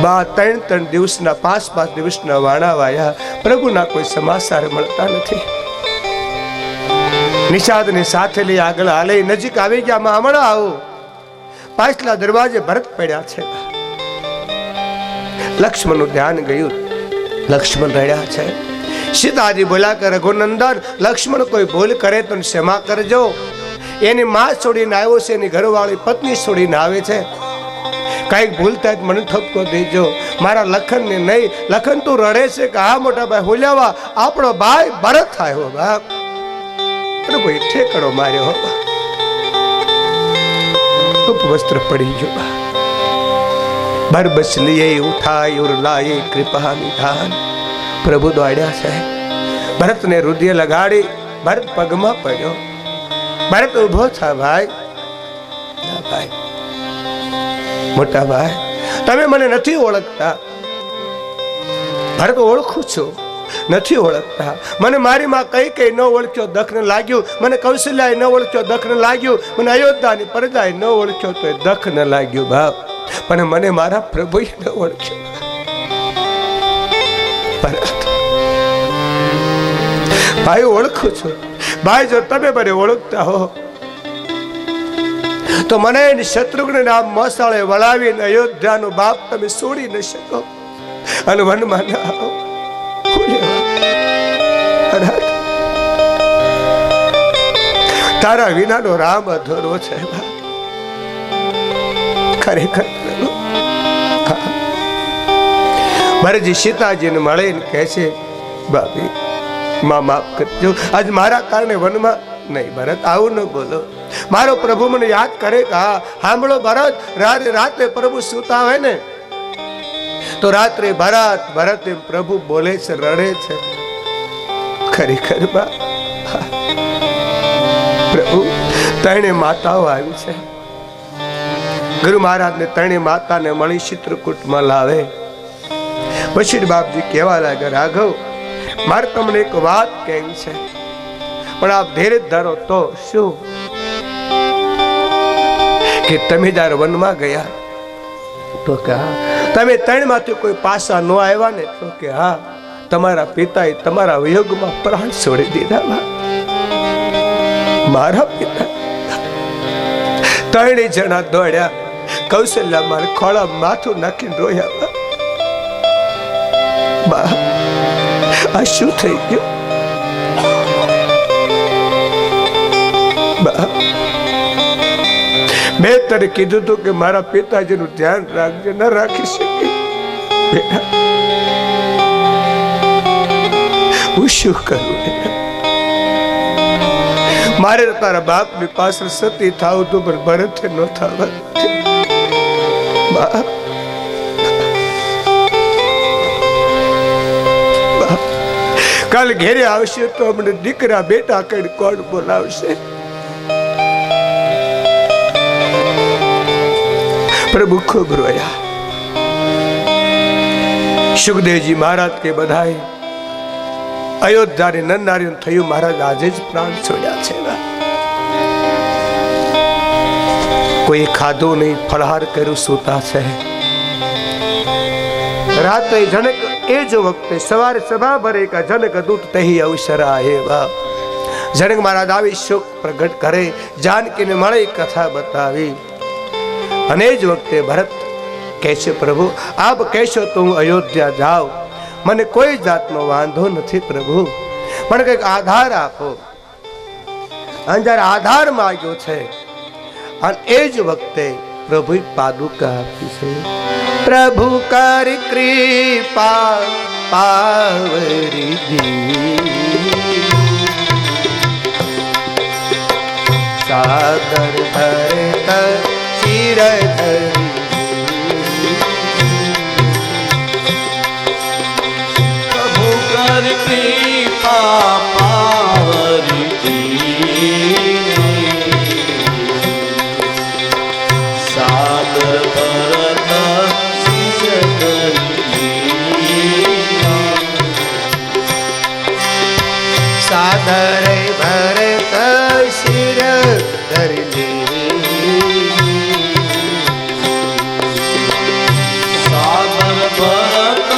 બા 3 દિવસના 5 દિવસના વાણા વાયા. પ્રભુના કોઈ સમાચાર મળતા નથી. નિષાદની સાથે લઈ આગળ હાલે. નજીક આવી ગયા. માં હમણાં આવો. પાછલા દરવાજે ભરત પડ્યા છે. લક્ષ્મણનું ધ્યાન ગયું. લક્ષ્મણ રડ્યા છે. સીતાજી બોલ્યા કે રઘુનંદન, લક્ષ્મણ કોઈ ભૂલ કરે તો ક્ષમા કરજો. એની માં છોડીને આવ્યો છે, એની ઘરવાળી પત્ની છોડીને આવે છે. કઈક ભૂલ થાય મને ઠપકો દેજો. મારા લખન ને નહીં. લખન તું રડે છે કે આ મોટા ભાઈ હોલ્યાવા આપણો ભાઈ ભરત આવ્યો. બાપ પ્રભુ ઠેકડો માર્યો. ઉપવસ્ત્ર પડી ગયો. બરબસ લીએ ઉઠાય ઉર લાયે કૃપા નિધાન. પ્રભુ દોડ્યા છે. ભરતને રુધિર લગાડી. ભરત પગમાં પડ્યો. ભરત ઉભો થા. ભાઈ ભાઈ મોટા ભાઈ, તમે મને નથી ઓળખતા. ભરત ઓળખું છું. નથી ઓળખતા. મને મારી માં કઈ ન ઓળખ્યો દખને લાગ્યું. મને કૌશલ્યાએ ન ઓળખ્યો દખને લાગ્યું. મને અયોધ્યાની પ્રજાએ ન ઓળખ્યો તો દખને લાગ્યું. બાપ પણ મને મારા પ્રભુએ ન ઓળખ્યો. ભાઈ ઓળખું છું. ભાઈ જો તમે મને ઓળખતા હો તો મને શત્રુઘ્ન નામ મોસાળે વળાવીને અયોધ્યાનો બાપ તમે છોડી ન શકો અને વનમાં ના આવો. તારા વિનાનો રામ અધૂરો છે. ખરેખર ભરતજી સીતાજીને મળીને કહે છે, બાપી માં માફ કરજો. આજ મારા કારણે વનમાં નહીં. ભરત આવું ન બોલો. મારો પ્રભુ મને યાદ કરે કે હા સાંભળો ભરત, રાત્રે પ્રભુ સુતા હોય ને તો રાત્રે ભરત ભરત એમ પ્રભુ બોલે છે, રડે છે. ખરેખર બા પ્રભુ 3 માતાઓ આવી છે. ગુરુ મહારાજ ને 3 માતાને મળી ચિત્રકૂટમાં લાવે. પછી બાપજી કહેવા લાગ્યા, રાઘવ મારે તમને એક વાત કહેવી છે પણ આપ ધીરજ ધરો. તો શું? કે તમે જ્યારે વનમાં ગયા તો કે હા. તમે 3 માંથી કોઈ પાસા ન આવ્યા ને તો કે હા. તમારા પિતાએ તમારા વિયોગમાં પ્રાણ છોડી દીધા. મારા પિતા 3 જણા દોડ્યા. કૌશલ્યા મારા ખોળા માથું નાખીને રોયા. બા આ શું થઈ ગયું? બા મેં તને કીધું તું કે મારા પિતાજીનું ધ્યાન રાખજે. ન રાખી શકી બેટા. હું શું કરું? મારે તારા બાપની પાછળ સતી થાવ તું પણ ભરત ન થવા. બાપ, કાલ ઘેરે આવશે તો અમને દીકરા બેટા કઈ કોણ બોલાવશે? પ્રભુ ખૂબ રોયા. સુખદેવજી મહારાજ કે બધાએ અયોધ્યાની નરનારીઓ થયું મહારાજ આજે જ પ્રાણ છોડ્યા છે. કોઈ ખાધું નહીં, ફળહાર કર્યું, સૂતા છે. રાતે જનક એ જ વખતે સવારે સભા ભરે કા જનક દૂત તહી અવસરા હે બાપ. જનક મહારાજ આવી શોક પ્રગટ કરે, જાનકીને મળે કથા બતાવી. અને એ જ વખતે ભરત કહે છે પ્રભુ આપ કહેશો તો હું અયોધ્યા જાઉં, મને કોઈ જાતનો વાંધો નથી પ્રભુ, પણ કંઈક આધાર આપો. અને જ્યારે આધાર માંગ્યો છે અને એ જ વખતે પ્રભુ પાદુકા આપી છે. પ્રભુ કરી કૃપા પાવરી દી, સાદર ધરત શિર ધરી. પ્રભુ કર કૃપા પાવરી સાદર ભરત શિષ સાદર ભરત શિર ધરી. સાદર ભરત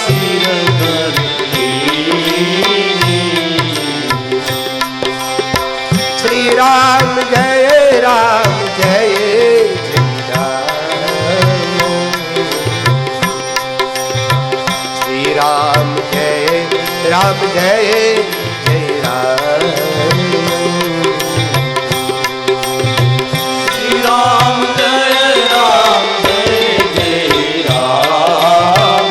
શિર ધરી. શ્રી રામ જય રામ જય શ્રી રામ જય રામ જય જય રામ. શ્રી રામ જય રામ જય જય રામ.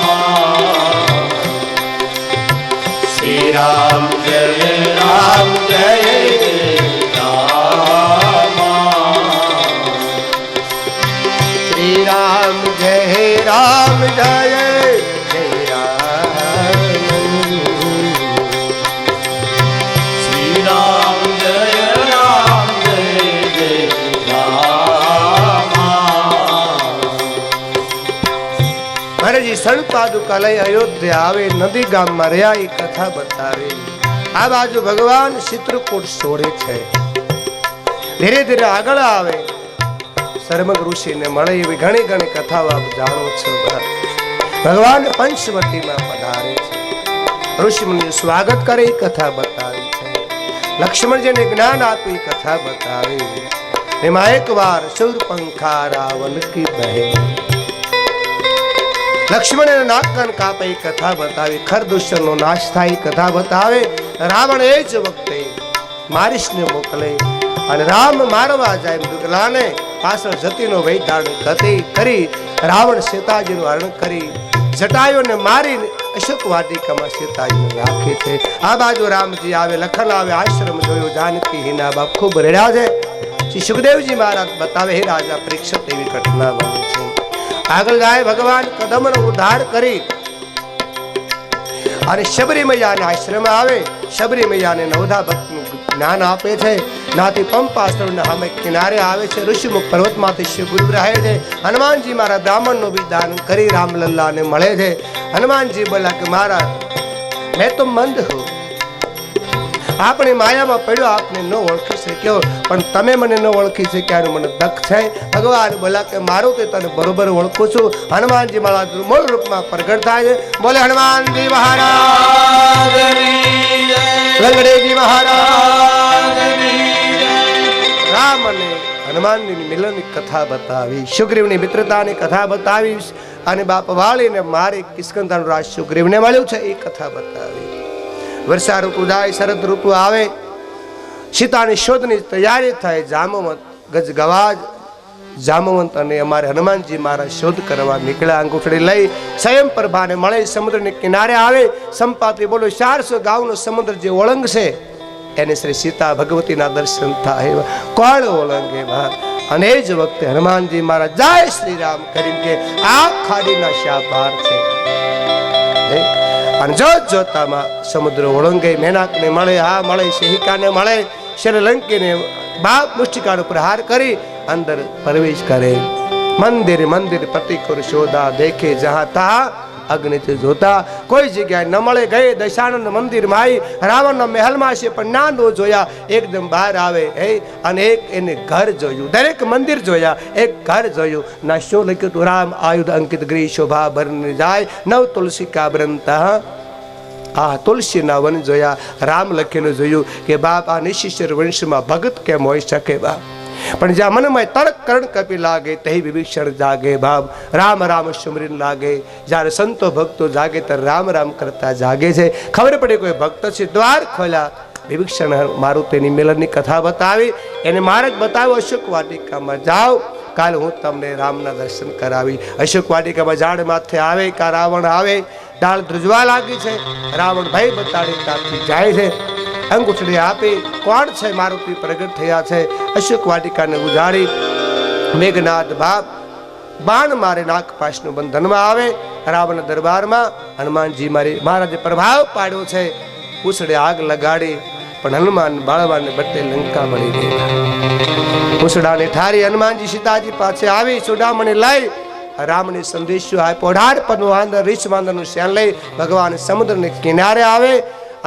શ્રી રામ જય રામ જય રામ. શ્રી રામ જય રામ જય જય શ્રી રામ જય રામ જય જય રામ. મહારાજી સણ પાદુકા લઈ અયોધ્યા આવે, નદી ગામમાં રહ્યા એ કથા બતાવે. આ બાજુ ભગવાન ચિત્રકૂટ છોડે છે. ધીરે ધીરે આગળ આવે, શર્મક ઋષિને મળે એવી ઘણી ઘણી કથાઓ આપ જાણો છો. ભગવાન પંચવટીમાં પધારે છે, ઋષિમુનિ સ્વાગત કરે એ કથા બતાવી છે. લક્ષ્મણજીને જ્ઞાન આપી કથા બતાવી. એમાં એક વાર શૂરપંખા રાવણ કી બહેન, લક્ષ્મણ નાકન કાપે એ કથા બતાવી. ખરદૂષણનો નાશ થાય કથા બતાવે. રાવણ એ જ વખતે મારીશને મોકલે અને રામ મારવા જાય મૃગલાને પાછળ જતીનો વૈધાણ ગતિ કરી રાવણ સીતાજીનું હરણ કરી જટાયુને મારીને અશોક વાટિકામાં સીતાજીને રાખે છે. આ બાજુ રામજી આવે, લખન આવે, આશ્રમ જોયો, જાનકી હિના બાપ ખૂબ રડ્યા છે. શ્રી સુખદેવજી મહારાજ બતાવે હે રાજા પરીક્ષિત એવી ઘટના બની છે. આગળ જાય ભગવાન કદમનો ઉદ્ધાર કરી અને શબરી મૈયાના આશ્રમ આવે. શબરી મૈયાને નવધા ભક્તનું જ્ઞાન આપે છે. નાથી પંપા સરોવરના સામે કિનારે આવે છે. ઋષિમુખ પર્વતમાંથી શિવ ગુરુ રહે છે. હનુમાનજી મારા બ્રાહ્મણનું બી દાન કરી રામલલ્લાને મળે છે. હનુમાનજી બોલા કે મહારાજ મેં તો મંદ હું, આપણી માયામાં પડ્યો, આપને ન ઓળખી શક્યો, પણ તમે મને ન ઓળખી શક્યા મને દખ છે. ભગવાન બોલા કે મારું તે તને બરોબર ઓળખું છું. હનુમાનજી મારા મૂળ રૂપમાં પ્રગટ થાય છે. બોલે હનુમાનજી મહારાજ, લંગડેજી મહારાજ. રામ અને હનુમાનની મિલનની કથા બતાવી, સુગ્રીવની મિત્રતાની કથા બતાવી અને બાપ વાળીને મારી કિસ્કંધાનું રાજ સુગ્રીવને મળ્યું છે એ કથા બતાવી. વર્ષા ઋતુ જાય, શરદ ઋતુ આવે, સીતાની શોધની તૈયારી થાય. જામવંત ગજગવાજ જામવંત અને અમારે હનુમાનજી મારા શોધ કરવા નીકળ્યા. અંગૂઠડી લઈ સ્વયં પ્રભાને મળે, સમુદ્રની કિનારે આવે. સંપાત્રી બોલો 400 ગાઉનો સમુદ્ર જે ઓળંગ છે એને શ્રી સીતા ભગવતીના દર્શન થાય. કોણ ઓળંગે? અને એ જ વખતે હનુમાનજી મહારાજ જય શ્રી રામ કરીને કે આ ખાડીના શા પાર છે. અને જોતામાં સમુદ્ર ઓળંગે, મેનાકને મળે, હા મળે, શહિકાને મળે, શ્રીલંકીને બાપ મુષ્ટિકાળ ઉપર હાર કરી અંદર પ્રવેશ કરે. મંદિર મંદિર પ્રતિકુર શોધા, દેખે જહા તા અગ્નિથી જોતા. કોઈ જગ્યાએ ન મળે, ગયે દશાનંદ મંદિરમાં આવી, રાવણના મહેલમાં છે પણ ના નો જોયા. એકદમ બહાર આવે અને એક એને ઘર જોયું, દરેક મંદિર જોયા, એક ઘર જોયું. ના શું લખ્યું હતું? રામ આયુધ અંકિત ગૃહ શોભા ભરની જાય, નવ તુલસી કા બ્રંતા. આ તુલસીના વન જોયા, રામ લખેલું જોયું કે બાપ આ નિશિષ્ય વંશમાં ભગત કેમ હોઈ શકે બાપ. પણ જ્યાં મનમાં તર્ક કરણ કપી લાગે તે વિભીષણ જાગે બાપ. રામ રામ સુમરીન લાગે. જ્યારે સંતો ભક્તો જાગે ત્યારે રામ રામ કરતા જાગે છે. ખબર પડી કોઈ ભક્ત છે, દ્વાર ખોલ્યા. વિભીષણ મારુતિની મિલનની કથા બતાવી, એને માર્ગ બતાવ્યો. અશોક વાટિકામાં જાઓ, કાલે હું તમને રામના દર્શન કરાવી. અશોક વાટિકામાં ઝાડ માથે આવે, કા રાવણ આવે, ડાળ ધ્રુજવા લાગી છે. રાવણ ભય બતાડી ત્યાંથી જાય છે. અંગૂઠડી આપી, કોણ છે? મારુતિ પ્રગટ થયા છે. અશોક વાટિકાને ઉજાડી મેઘનાથ બાપ બાણ મારે નાગપાશનું બંધનમાં આવે. રાવણ દરબારમાં હનુમાનજી મારી મહારાજે પ્રભાવ પાડ્યો છે. પૂછડે આગ લગાડી પણ હનુમાન બાળવાને બદલે લંકા મળી ગઈ. પૂછડાને ઠારી હનુમાનજી સીતાજી પાસે આવી, ચૂડામણી લઈ રામને સંદેશો આપ્યો. 18 પદનું વાંદર, રીછ વાંદરનું શેન લઈ ભગવાન સમુદ્રને કિનારે આવે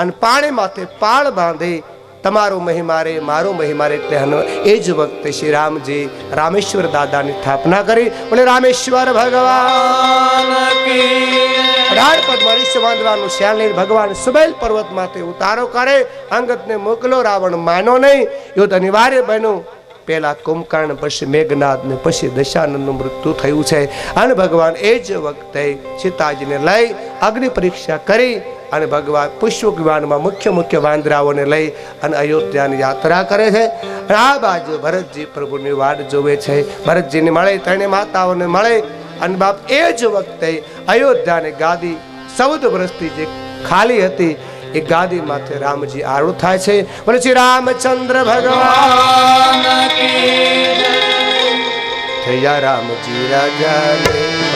અને પાણી માથે પાળ બાંધી તમારો મહિમા રે મારો મહિમા રે. એટલે એ જ વખતે શ્રી રામજી રામેશ્વર દાદાની સ્થાપના કરી. બોલે રામેશ્વર ભગવાન કી. 18 પદમાં રીછ બાંધવાનું શેન લઈને ભગવાન સુબેલ પર્વત માથે ઉતારો કરે. અંગદને મોકલો, રાવણ માનો નહીં. યુદ્ધ અનિવાર્ય બન્યું. પહેલા કુંભકર્ણ, પછી મેઘનાદ ને પછી દશાનંદનું મૃત્યુ થયું છે. અને ભગવાન એ જ વખતે સીતાજીને લઈ અગ્નિ પરીક્ષા કરી અને ભગવાન પુષ્પક વિમાનમાં મુખ્ય વાંદરાઓને લઈ અને અયોધ્યાની યાત્રા કરે છે. આ બાજુ ભરતજી પ્રભુની વાટ જોવે છે. ભરતજીને મળે, ત્રણે માતાઓને મળે અને બાપ એ જ વખતે અયોધ્યાની ગાદી 14 વર્ષથી જે ખાલી હતી એ ગાદી માથે રામજી આરૂઢ થાય છે. બોલે શ્રી રામચંદ્ર ભગવાન કી. થયા રામજી રાજા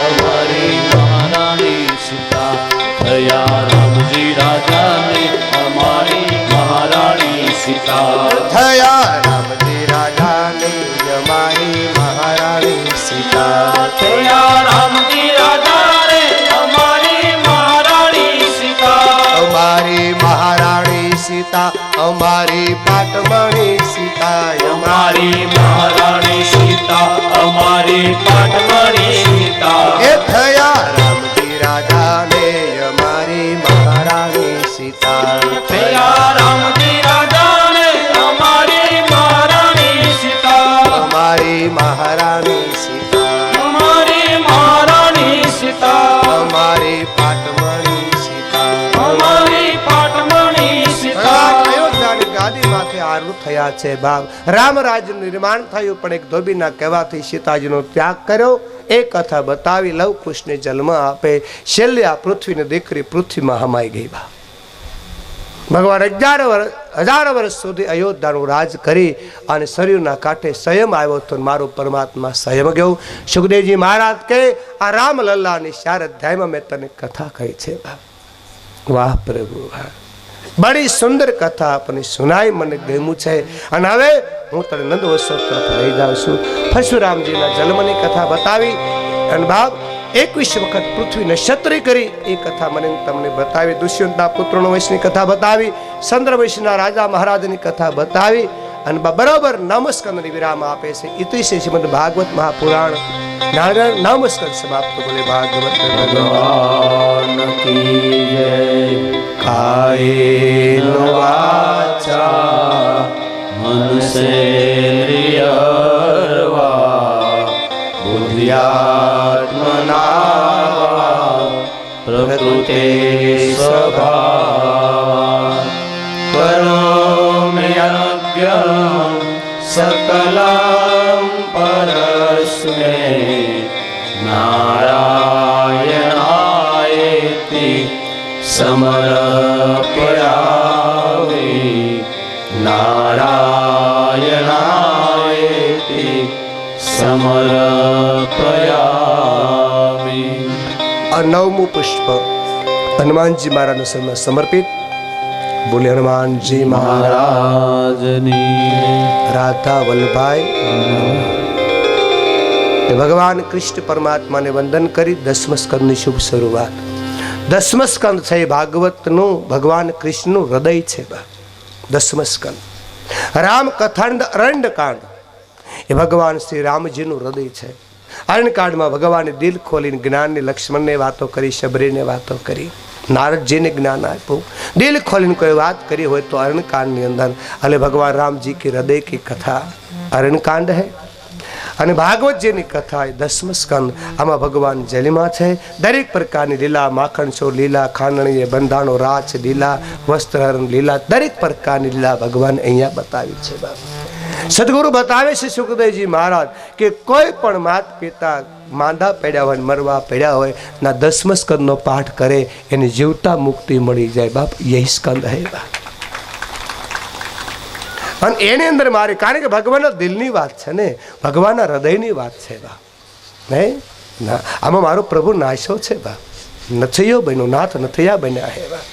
અમારી મહારાણી સીતા. થયા રામજી રાજાને અમારી મહારાણી સીતા. થયા રામજી રાજાને અમારી મહારાણી સીતા. થયા રામજી રાજાને અમારી મહારાણી સીતા. અમારી મહારાણી સીતા, અમારી પાટમણી સીતા. અમારી મહારાણી સીતા, અમારી પાટમણી સીતા. એ થયા રામજી રાજાને અમારી મહારાણી સીતા. થયા રામજી રાજાને અમારી મહારાણી સીતા. અમારી મહારાણી સીતા. અમારી મહારાણી સીતા. અમારી પાટમણી સીતા. અમારી પાટમણી સીતા. અયોધ્યાની ગાદી માથે આરૂઢ થયા છે બાપ. રામરાજ્યનું નિર્માણ થયું પણ એક ધોબીના કહેવાથી સીતાજીનો ત્યાગ કર્યો. એ કથા બતાવી લવ કુશને જન્મ આપે. છેલ્લે આ પૃથ્વીની દીકરી પૃથ્વીમાં હમાઈ ગઈ બાપ. ભગવાન 1000 વર્ષ સુધી અયોધ્યાનું રાજ કરી અને સરયુના કાંઠે સંયમ આવ્યો તો મારો પરમાત્મા સંયમ ગયો. સુખદેવજી મહારાજ કે આ રામલલ્લાની 4 અધ્યાયમાં મેં તને કથા કહી છે બાપ. વાહ પ્રભુ વાહ, બડી સુંદર કથા આપની સુનાઈ, મને ગમ્યું છે. અને હવે હું તને નંદવત્સવ તરફ લઈ જાઉં છું. પરશુરામજીના જન્મની કથા બતાવી અને બાપ 21 વખત પૃથ્વીને ક્ષત્રિય કરી એ કથા મને તમને બતાવી. દુષ્યંતના પુત્રોનો વંશની કથા બતાવી. ચંદ્રવંશના રાજા મહારાજની કથા બતાવી અને બરોબર નમસ્કંદની વિરામ આપે છે. ઇતિ શ્રીમદ ભાગવત મહાપુરાણ નમસ્કંદ સમાપ્ત. બોલે ભાગવત ભગવાન કી જય. કાયેન વાચા મનસેન્દ્રિયર્વા બુદ્ધ્યાત્મના પ્રકૃતે સ્વભાવ કરોમિ યજ્ઞં સકલં પરસ્મે નારાયણાયેતિ સમર્પયામિ. નારાયણાયેતિ આ 9મું પુષ્પ હનુમાનજી મહારાજના શરણમાં સમર્પિત. બોલે હનુમાનજી મહારાજ. મહારાજની રાધા વલ્લભાઈ. ભગવાન કૃષ્ણ પરમાત્માને વંદન કરી 10મ સ્કંદની શુભ શરૂઆત. 10મ સ્કંદ છે ભાગવતનું, ભગવાન કૃષ્ણનું હૃદય છે. 10મ સ્કંદ રામ કથાંડ અરણ્યકાંડ એ ભગવાન શ્રી રામજીનું હૃદય છે. અરણ્યકાંડમાં ભગવાને દિલ ખોલીને જ્ઞાનની લક્ષ્મણને વાતો કરી, શબરીને વાતો કરી, નારદજીને જ્ઞાન આપ્યું. દિલ ખોલીને કોઈ વાત કરી હોય તો અરણ્યકાંડની અંદર એટલે ભગવાન રામજી की હૃદય की કથા અરણ્યકાંડ है. અને ભાગવતજીની કથા એ 10મ સ્કંદ. આમાં ભગવાન જલિમાં છે. દરેક પ્રકારની લીલા, માખણ ચોર લીલા, ખાંડણીએ બંધાણો રાચ લીલા, વસ્ત્રહરણ લીલા, દરેક પ્રકારની લીલા ભગવાન અહીંયા બતાવી છે. સદગુરુ બતાવે છે સુખદેવજી મહારાજ કે કોઈ પણ માત પિતા માંદા પડ્યા હોય, મરવા પડ્યા હોય ના 10મ સ્કંદનો પાઠ કરે એને જીવતા મુક્તિ મળી જાય. બાપ યહી સ્કંદ હે બાપ. અને એની અંદર મારે, કારણ કે ભગવાનના દિલની વાત છે ને, ભગવાનના હૃદયની વાત છે બા. નહીં ના, આમાં મારો પ્રભુ નાશો છે બા. નથૈયો બન્યો, નાથ નથૈયા બન્યા હે બા.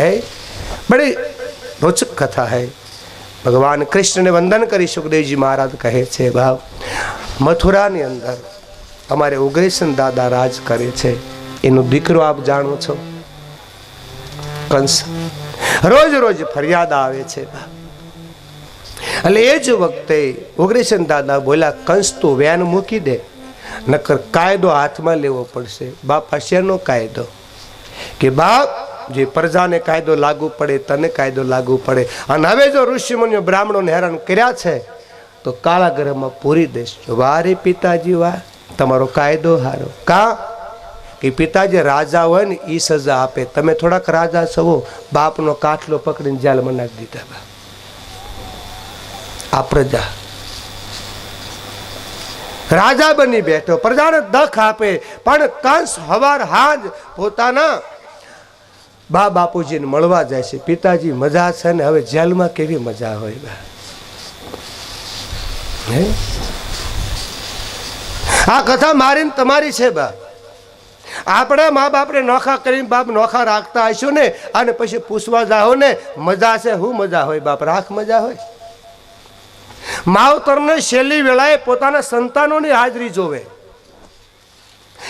હે બડી રોચક કથા હૈ. ભગવાન કૃષ્ણને વંદન કરી સુખદેવજી મહારાજ કહે છે ભાવ મથુરાની અંદર અમારે ઉગ્રેશન દાદા રાજ કરે છે. એનો દીકરો આપ જાણો છો કંસ. રોજ રોજ ફરિયાદ આવે છે ભાવ. એટલે એ જ વખતે ઉગ્રેશન દાદા બોલ્યા, કંસ તું વેન મૂકી દે, નકર કાયદો હાથમાં લેવો પડશે. બાપા શેનો કાયદો? કે બાપ જે પ્રજાને કાયદો લાગુ પડે, તને કાયદો લાગુ પડે. અને હવે જો ઋષિમુનિઓ બ્રાહ્મણોને હેરાન કર્યા છે તો કાળાગૃહમાં પૂરી દઈશ. વારે પિતાજી વાહ, તમારો કાયદો હારો. કા કે પિતાજી રાજા હોય ને એ સજા આપે. તમે થોડાક રાજા છો, બાપનો કાટલો પકડીને જેલમાં નાખી દીધા. આ પ્રજા રાજા બની બેઠો, પ્રજાને દખ આપે. પણ કંસ હવાર હાંજ પોતાના બા બાપુજીને મળવા જાય છે. પિતાજી મજા છે ને, હવે જેલમાં કેવી મજા હોય બા. આ કથા મારી ને તમારી છે બા. આપણે મા બાપને નોખા કરીને બાપ નોખા રાખતા હશું ને, અને પછી પૂછવા જાઓ ને મજા છે, શું મજા હોય બાપ? રાખ મજા હોય. માવતરને છેલ્લી વેળાએ પોતાના સંતાનોની હાજરી જોવે.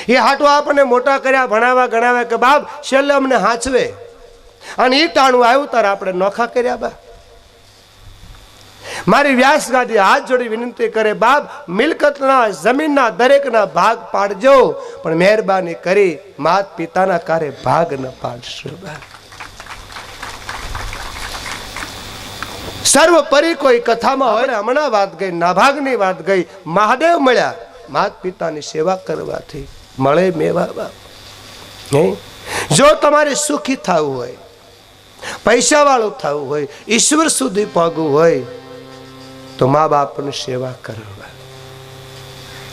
એ હાટો આપણને મોટા કર્યા, ભણાવ્યા, ગણાવ્યા કે બાપ છેલ્લે અમને હાંચવે. અને એ ટાણું આવ્યું ત્યારે આપણે નોખા કર્યા બા. મારી વ્યાસ ગાદી હાથ જોડી વિનંતી કરે, બાપ મિલકતના, જમીનના દરેકના ભાગ પાડજો, પણ મહેરબાની કરી માત પિતાના કારે ભાગ ન પાડશો બા. સર્વપરી કોઈ કથામાં હોય. હમણાં વાત ગઈ, નાભાગની વાત ગઈ. મહાદેવ મળ્યા માત પિતાની સેવા કરવાથી મળે મેવા બાપ. જો તમારે સુખી થવું હોય, પૈસા વાળું થવું હોય, ઈશ્વર સુધી પગવું હોય તો મા બાપની સેવા કરો.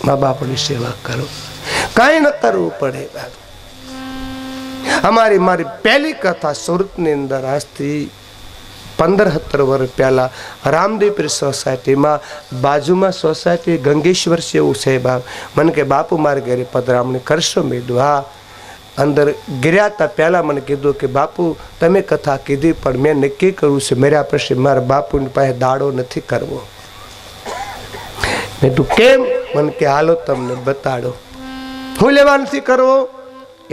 મા બાપની સેવા કરો, કઈ ન કરવું પડે બાપ. મારી પહેલી કથા સુરતની અંદર આજથી 15-17 વર્ષ પહેલા રામદેવપીર સોસાયટીમાં, બાજુમાં સોસાયટી ગંગેશ્વર છે એવું છે બાપ. મને કે બાપુ મારે ઘરે પધરામણી કરશો? મેં કીધું હા. અંદર ગિર્યા હતા પહેલાં મને કીધું કે બાપુ તમે કથા કીધી, પણ મેં નક્કી કર્યું છે મેરા પછી મારા બાપુની પાસે દાડો નથી કરવો. મેં તું કેમ? મને કે હાલો તમને બતાડો. હું લેવા નથી કરવો?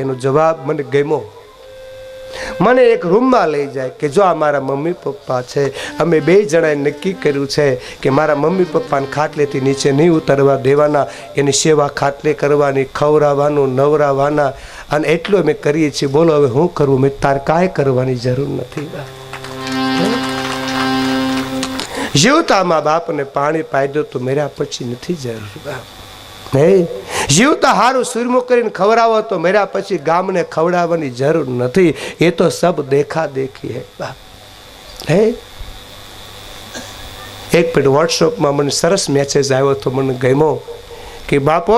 એનો જવાબ મને ગમ્યો. મને એક રૂમમાં લઈ જાય કે જો આ મારા મમ્મી પપ્પા છે, અમે 2 જણાએ નક્કી કર્યું છે કે મારા મમ્મી પપ્પાને ખાટલેથી નીચે નહીં ઉતરવા દેવાના, એની સેવા ખાટલે કરવાની, ખવડાવવાનું, નવરાવવાના, અને એટલું અમે કરીએ છીએ. બોલો હવે હું કરવું? મેં તાર કાંઈ કરવાની જરૂર નથી. જીવતા મા બાપને પાણી પાઈ દો તો મેરા પછી નથી જરૂર બાપ. નહીં જીવતા હારું સુરમું કરીને ખવડાવો તો મેરા પછી ગામને ખવડાવવાની જરૂર નથી. એ તો સબ દેખા દેખી હે બાપ. હે એક મિનિટ વોટ્સઅપમાં મને સરસ મેસેજ આવ્યો તો મને ગમ્યો કે બાપો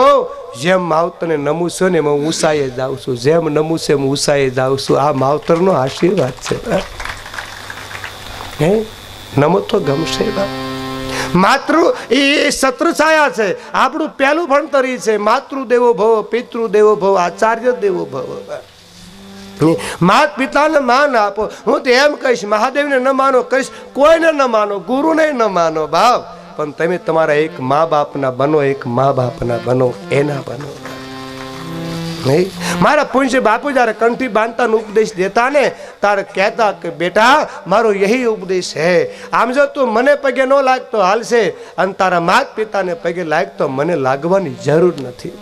જેમ માવતરને નમું છું ને એમાં ઊંચાઈએ જાઉં છું, જેમ નમું છે એમ ઊંચાઈએ જાઉં છું. આ માવતરનો આશીર્વાદ છે. હે નમો તો ગમશે બાપ. માતૃ એ શત્રુ છાયા છે. આપણું પહેલું ભણતર ઈ છે માતૃદેવો ભવ, પિતૃદેવો ભવ, આચાર્ય દેવો ભવ. માત પિતાને માન આપો. હું તો એમ કહીશ, મહાદેવને ન માનો કહીશ, કોઈને ન માનો, ગુરુને ન માનો બાપ, પણ તમે તમારા એક મા બાપના બનો, એક મા બાપના બનો, એના બનો. નહીં મારા પૂંજ્ય બાપુ જ્યારે કંઠી બાંધતા ઉપદેશ દેતા ને તારે કહેતા કે બેટા મારો યહી ઉપદેશ હે, આમ જો તું મને પગે ન લાગતો હાલશે અને તારા માત પિતાને પગે લાગતો મને લાગવાની જરૂર નથી.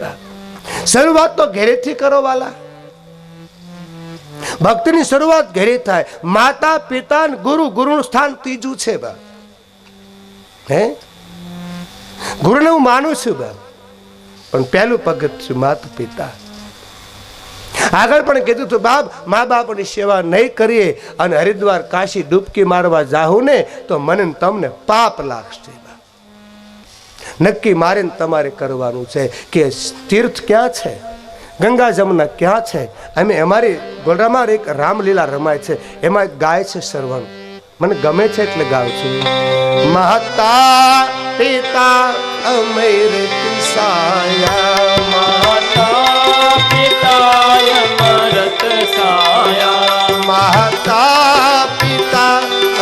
શરૂઆત તો ઘરેથી કરો વાલા. ભક્તિની શરૂઆત ઘરે થાય. માતા પિતા ગુરુ, ગુરુનું સ્થાન ત્રીજું છે બા. હે ગુરુને હું માનું છું બા, પણ પહેલું પગથિયું છે માતા પિતા. આગળ પણ કીધું હતું બાપ મા બાપની સેવા નહીં કરીએ અને હરિદ્વાર કાશી ડૂબકી મારવા જાહું ને તો મને તમને પાપ લાગશે. નક્કી મારે તમારે કરવાનું છે કે તીર્થ ક્યાં છે, ગંગા જમના ક્યાં છે. અમે અમારી ગોળામાં એક રામલીલા રમાય છે, એમાં એક ગાય છે શ્રવણ, મને ગમે છે એટલે ગાઉં છું. માતા પિતા અમેર પિસાયા, માતા પિતાય અમૃત સાયા, માતા પિતા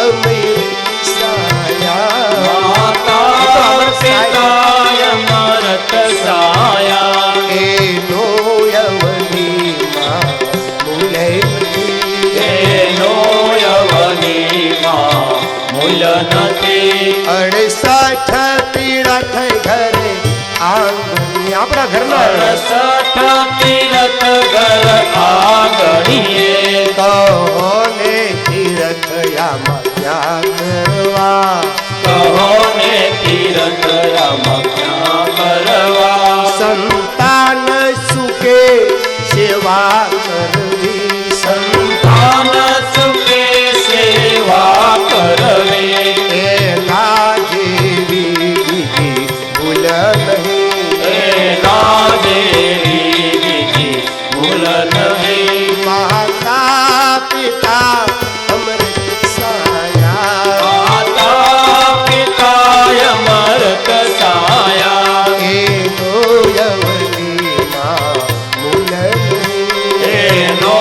અમેર પિસાયા, માતા પિતાય અમૃત સાયા, એનો યવનીમાં મૂલે નથી, એનો યવનીમાં મૂલ નથી. 68 પીડા થઈ ઘરે આંગણી, આપણા ઘરના 68 તીરથ ઘર આંગણીએ, કોને તીરથ યામાં ક્યાં કરવા, કહોને તીરથ રામ ક્યાં કરવા. સંતાન સુખે સેવા કરવી, સંતાન સુખે સેવા કરવી, એના જેવી બીજી ભૂલ નહીં, એના જેવી બીજી ભૂલ નહીં. માતા પિતા અમૃત સાયા, માતા પિતાય અમૃત સાયા, એનો યવનીમાં મૂલ નહીં, એનો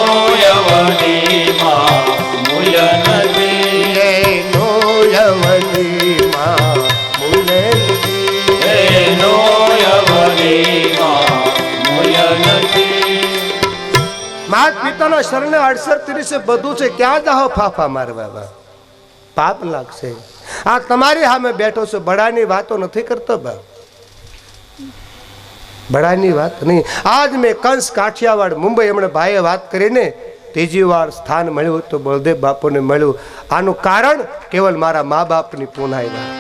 યવનીમાં મૂલ નથી, એનો યવનીમાં મૂલ નહીં. એનો યવનીમાં મૂલ નથી. માત પિતાના શરણે 68 બધું છે, ક્યાં જાઓ ફાફા મારવા, પાપ લાગશે. આ તમારી સામે બેઠો છો, બડાની વાતો નથી કરતો બા, બડાની વાત નહીં. આજ મેં કંસ કાઠિયાવાડ મુંબઈ હમણાં ભાઈએ વાત કરીને ત્રીજી વાર સ્થાન મળ્યું તો બળદેવ બાપુને મળ્યું. આનું કારણ કેવલ મારા મા બાપની પુનાઈ વાત.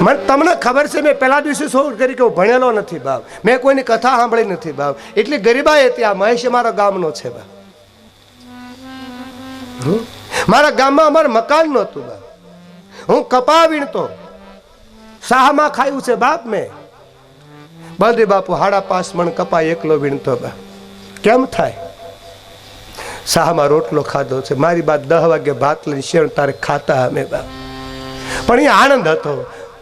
મને તમને ખબર છે મેં પહેલા દિવસે શું કરી કે હું ભણેલો નથી બાપ, મેં કોઈની કથા સાંભળી નથી બાપ, એટલી ગરીબાઈ હતી. આ મહેશ મારા ગામનો છે બાપ, મારા ગામમાં અમારે મકાન નહોતું બાપ, હું કપા વીણતો, શાહમાં ખાયું છે બાપ મેં. બળદેવ બાપુ 5.5 મણ કપા એકલો વીણતો બાપ. કેમ થાય? શાહમાં રોટલો ખાધો છે. મારી બાદ 10 વાગે ભાત લઈને શેણ તારે ખાતા અમે બાપ, પણ એ આનંદ હતો.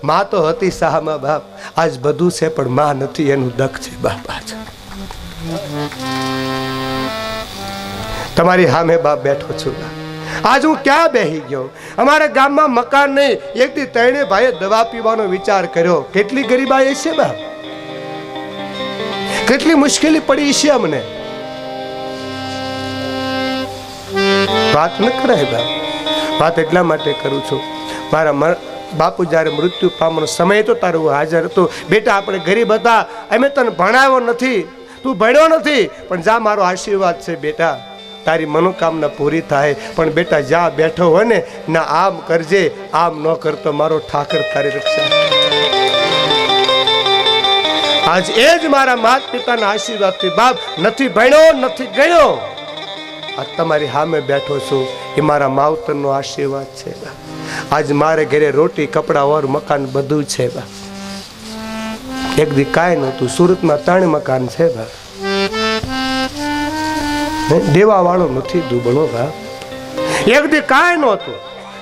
માં તો હતી શાહમાં બાપ, આજ બધું છે પણ માં નથી એનું દખ છે બાપ. આજ તમારી સામે બાપ બેઠો છું. આજ હું ક્યાં બેહી ગયો? અમારા ગામમાં મકાન નહીં, એકથી 3 ભાઈએ દવા પીવાનો વિચાર કર્યો. કેટલી ગરીબાઈ છે બાપ, કેટલી મુશ્કેલી પડી છે અમને. વાત ન કરાય બાપ, વાત એટલા માટે કરું છું, મારા બાપુ જ્યારે મૃત્યુ પામવાનો સમય તો તારું હાજર હતો. બેટા આપણે ગરીબ હતા, અમે તને ભણાવ્યો નથી, તું ભણ્યો નથી, પણ જા મારો આશીર્વાદ છે બેટા, તારી મનોકામના પૂરી થાય. પણ બેટા જ્યાં બેઠો હોય ને ના આમ કરજે, આમ ન કરતો મારો ઠાકર તારી રક્ષા. આજ એ જ મારા માતા પિતાના આશીર્વાદથી બાપ નથી ભણ્યો, નથી ગયો, આજ તમારી સામે બેઠો છું, એ મારા માવતરનો આશીર્વાદ છે બાપ. આજ મારે ઘરે રોટી કપડા ઓર મકાન બધું છે બાપ. એક દી કાંઈ નહોતું, સુરતમાં 3 મકાન છે બાપ. દેવા વાળો નથી દુબળો બાપ. એક દી કાંઈ નહોતું,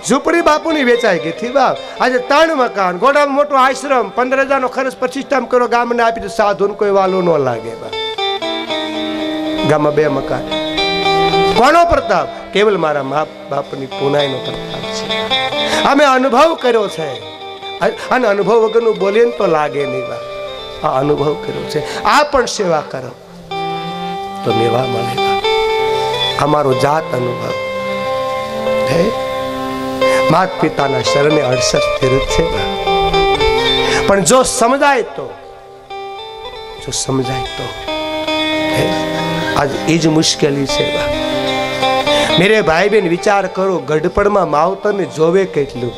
ઝૂંપડી બાપુની વેચાઈ ગઈ થી બાપ. આજે 3 મકાન, ગોડામાં મોટો આશ્રમ, 15,000 નો ખર્ચ પ્રતિષ્ઠામ કરો, ગામને આપી દો, સાધુને કોઈ વાલું ન લાગે બાપ. ગામમાં 2 મકાન. કોનો પ્રતાપ? કેવલ મારા મા બાપની પુનાઈનો પ્રતાપ છે. અમે અનુભવ કર્યો છે, અને અનુભવ વગરનું બોલીએ ને તો લાગે નહીં બાપ. આ અનુભવ કર્યો છે. આ પણ સેવા કરો તો મેવા મળે બાપ. અમારો જાત અનુભવ હે. માત પિતાના શરણે 68 તીર્થ છે બાપ. પણ જો સમજાય તો હે, આજ એ જ મુશ્કેલી છે બાપ. મેરે ભાઈ બેન વિચાર કરો, ગઢપણમાં માવતરને જોવે કેટલું?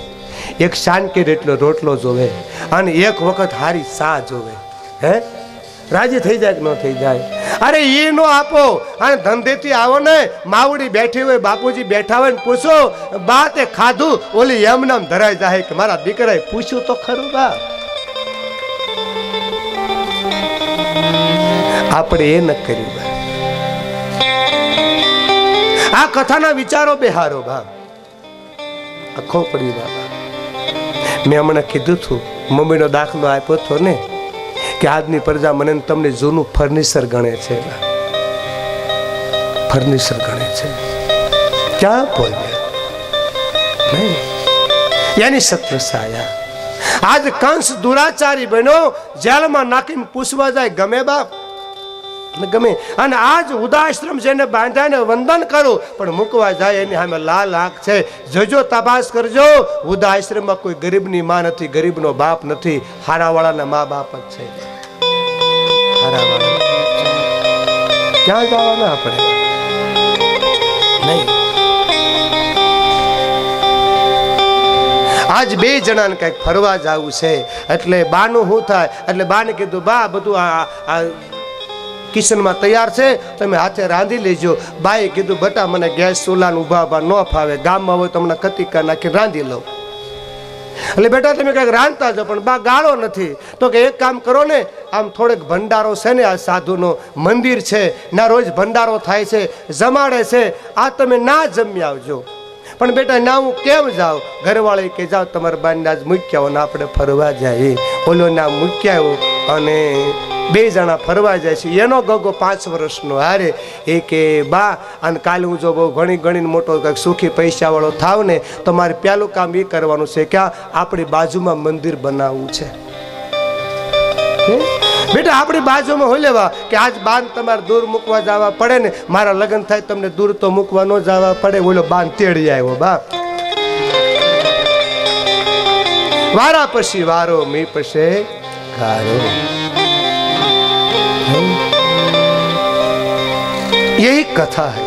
એક શાનકી એટલો રોટલો જોવે, અને એક વખત હારી સા જોવે. હે, રાજી થઈ જાય કે ન થઈ જાય? અરે એ નો આપો, અને ધંધેથી આવો ને, માવડી બેઠી હોય, બાપુજી બેઠા હોય ને પૂછો, બા તે ખાધું? ઓલી એમ નામ ધરાઈ જાય કે મારા દીકરાએ પૂછ્યું તો ખરું બા. આપણે એ ન કર્યું બા. આ કથાના વિચારો બેહારો બાપ. આખો પડી બાબા. મેં હમણાં કીધું હતું, મમ્મીનો દાખલો આપ્યો હતો ને, કે આજની પ્રજા મને તમને જૂનું ફર્નિચર ગણે છે. ફર્નિચર ગણે છે. ક્યાં બોલ્યા એની સત્રસાયા. આજ કંસ દુરાચારી બન્યો, જેલમાં નાખીને પૂછવા જાય ગમે બાપ? ગમે. અને આજ ઉદાશ્રમ જેને બાંધ્યા ને વંદન કરું, પણ મૂકવા જાય એની સામે લાલ આંખ છે. જોજો, તપાસ કરજો, ઉદાશ્રમમાં કોઈ ગરીબની માં નથી, ગરીબનો બાપ નથી, હારાવાળાના મા બાપ જ છે. હારાવાળા ક્યાં જવાના આપણે? નહીં. આજ 2 જણાને કઈક ફરવા જવું છે, એટલે બાનું શું થાય? એટલે બાને કીધું, બા બધું આ કિચનમાં તૈયાર છે, તમે હાથે રાંધી લેજો. બાએ કીધું, બટા મને ગેસ ચૂલાને ઊભા ન ફાવે, ગામમાં હોય તમને કતિકા નાખીને રાંધી લઉં. એટલે બેટા તમે કંઈક રાંધતા જાઓ. પણ બા ગાળો નથી. તો કે એક કામ કરો ને, આમ થોડેક ભંડારો છે ને, આ સાધુનો મંદિર છે, ના રોજ ભંડારો થાય છે, જમાડે છે, આ તમે ના જમી આવજો. પણ બેટા ના હું કેમ જાઉં? ઘરવાળી કે જાઓ તમારા બાને આજ મૂક્યા આવો ને આપણે ફરવા જાય. ઓલો ના મૂક્યા આવ્યો, અને 2 જણા ફરવા જાય છે. એનો ગગો 5 વર્ષનો હારે. એ કે બા, અને કાલે હું જો બહુ ગણીને મોટો કંઈક સુખી પૈસાવાળો થાવ ને, તો મારે પહેલું કામ એ કરવાનું છે કે આપણી બાજુમાં મંદિર બનાવવું છે. બેટા આપણી બાજુમાં હોય લેવા કે આજ બાન તમારે દૂર મૂકવા જવા પડે ને, મારા લગ્ન થાય તમને દૂર તો મૂકવા ન જવા પડે. ઓલો બાન તેડી આવ્યો બાપ. વારા પછી વારો, મી પછી ગારો. यही कथा है.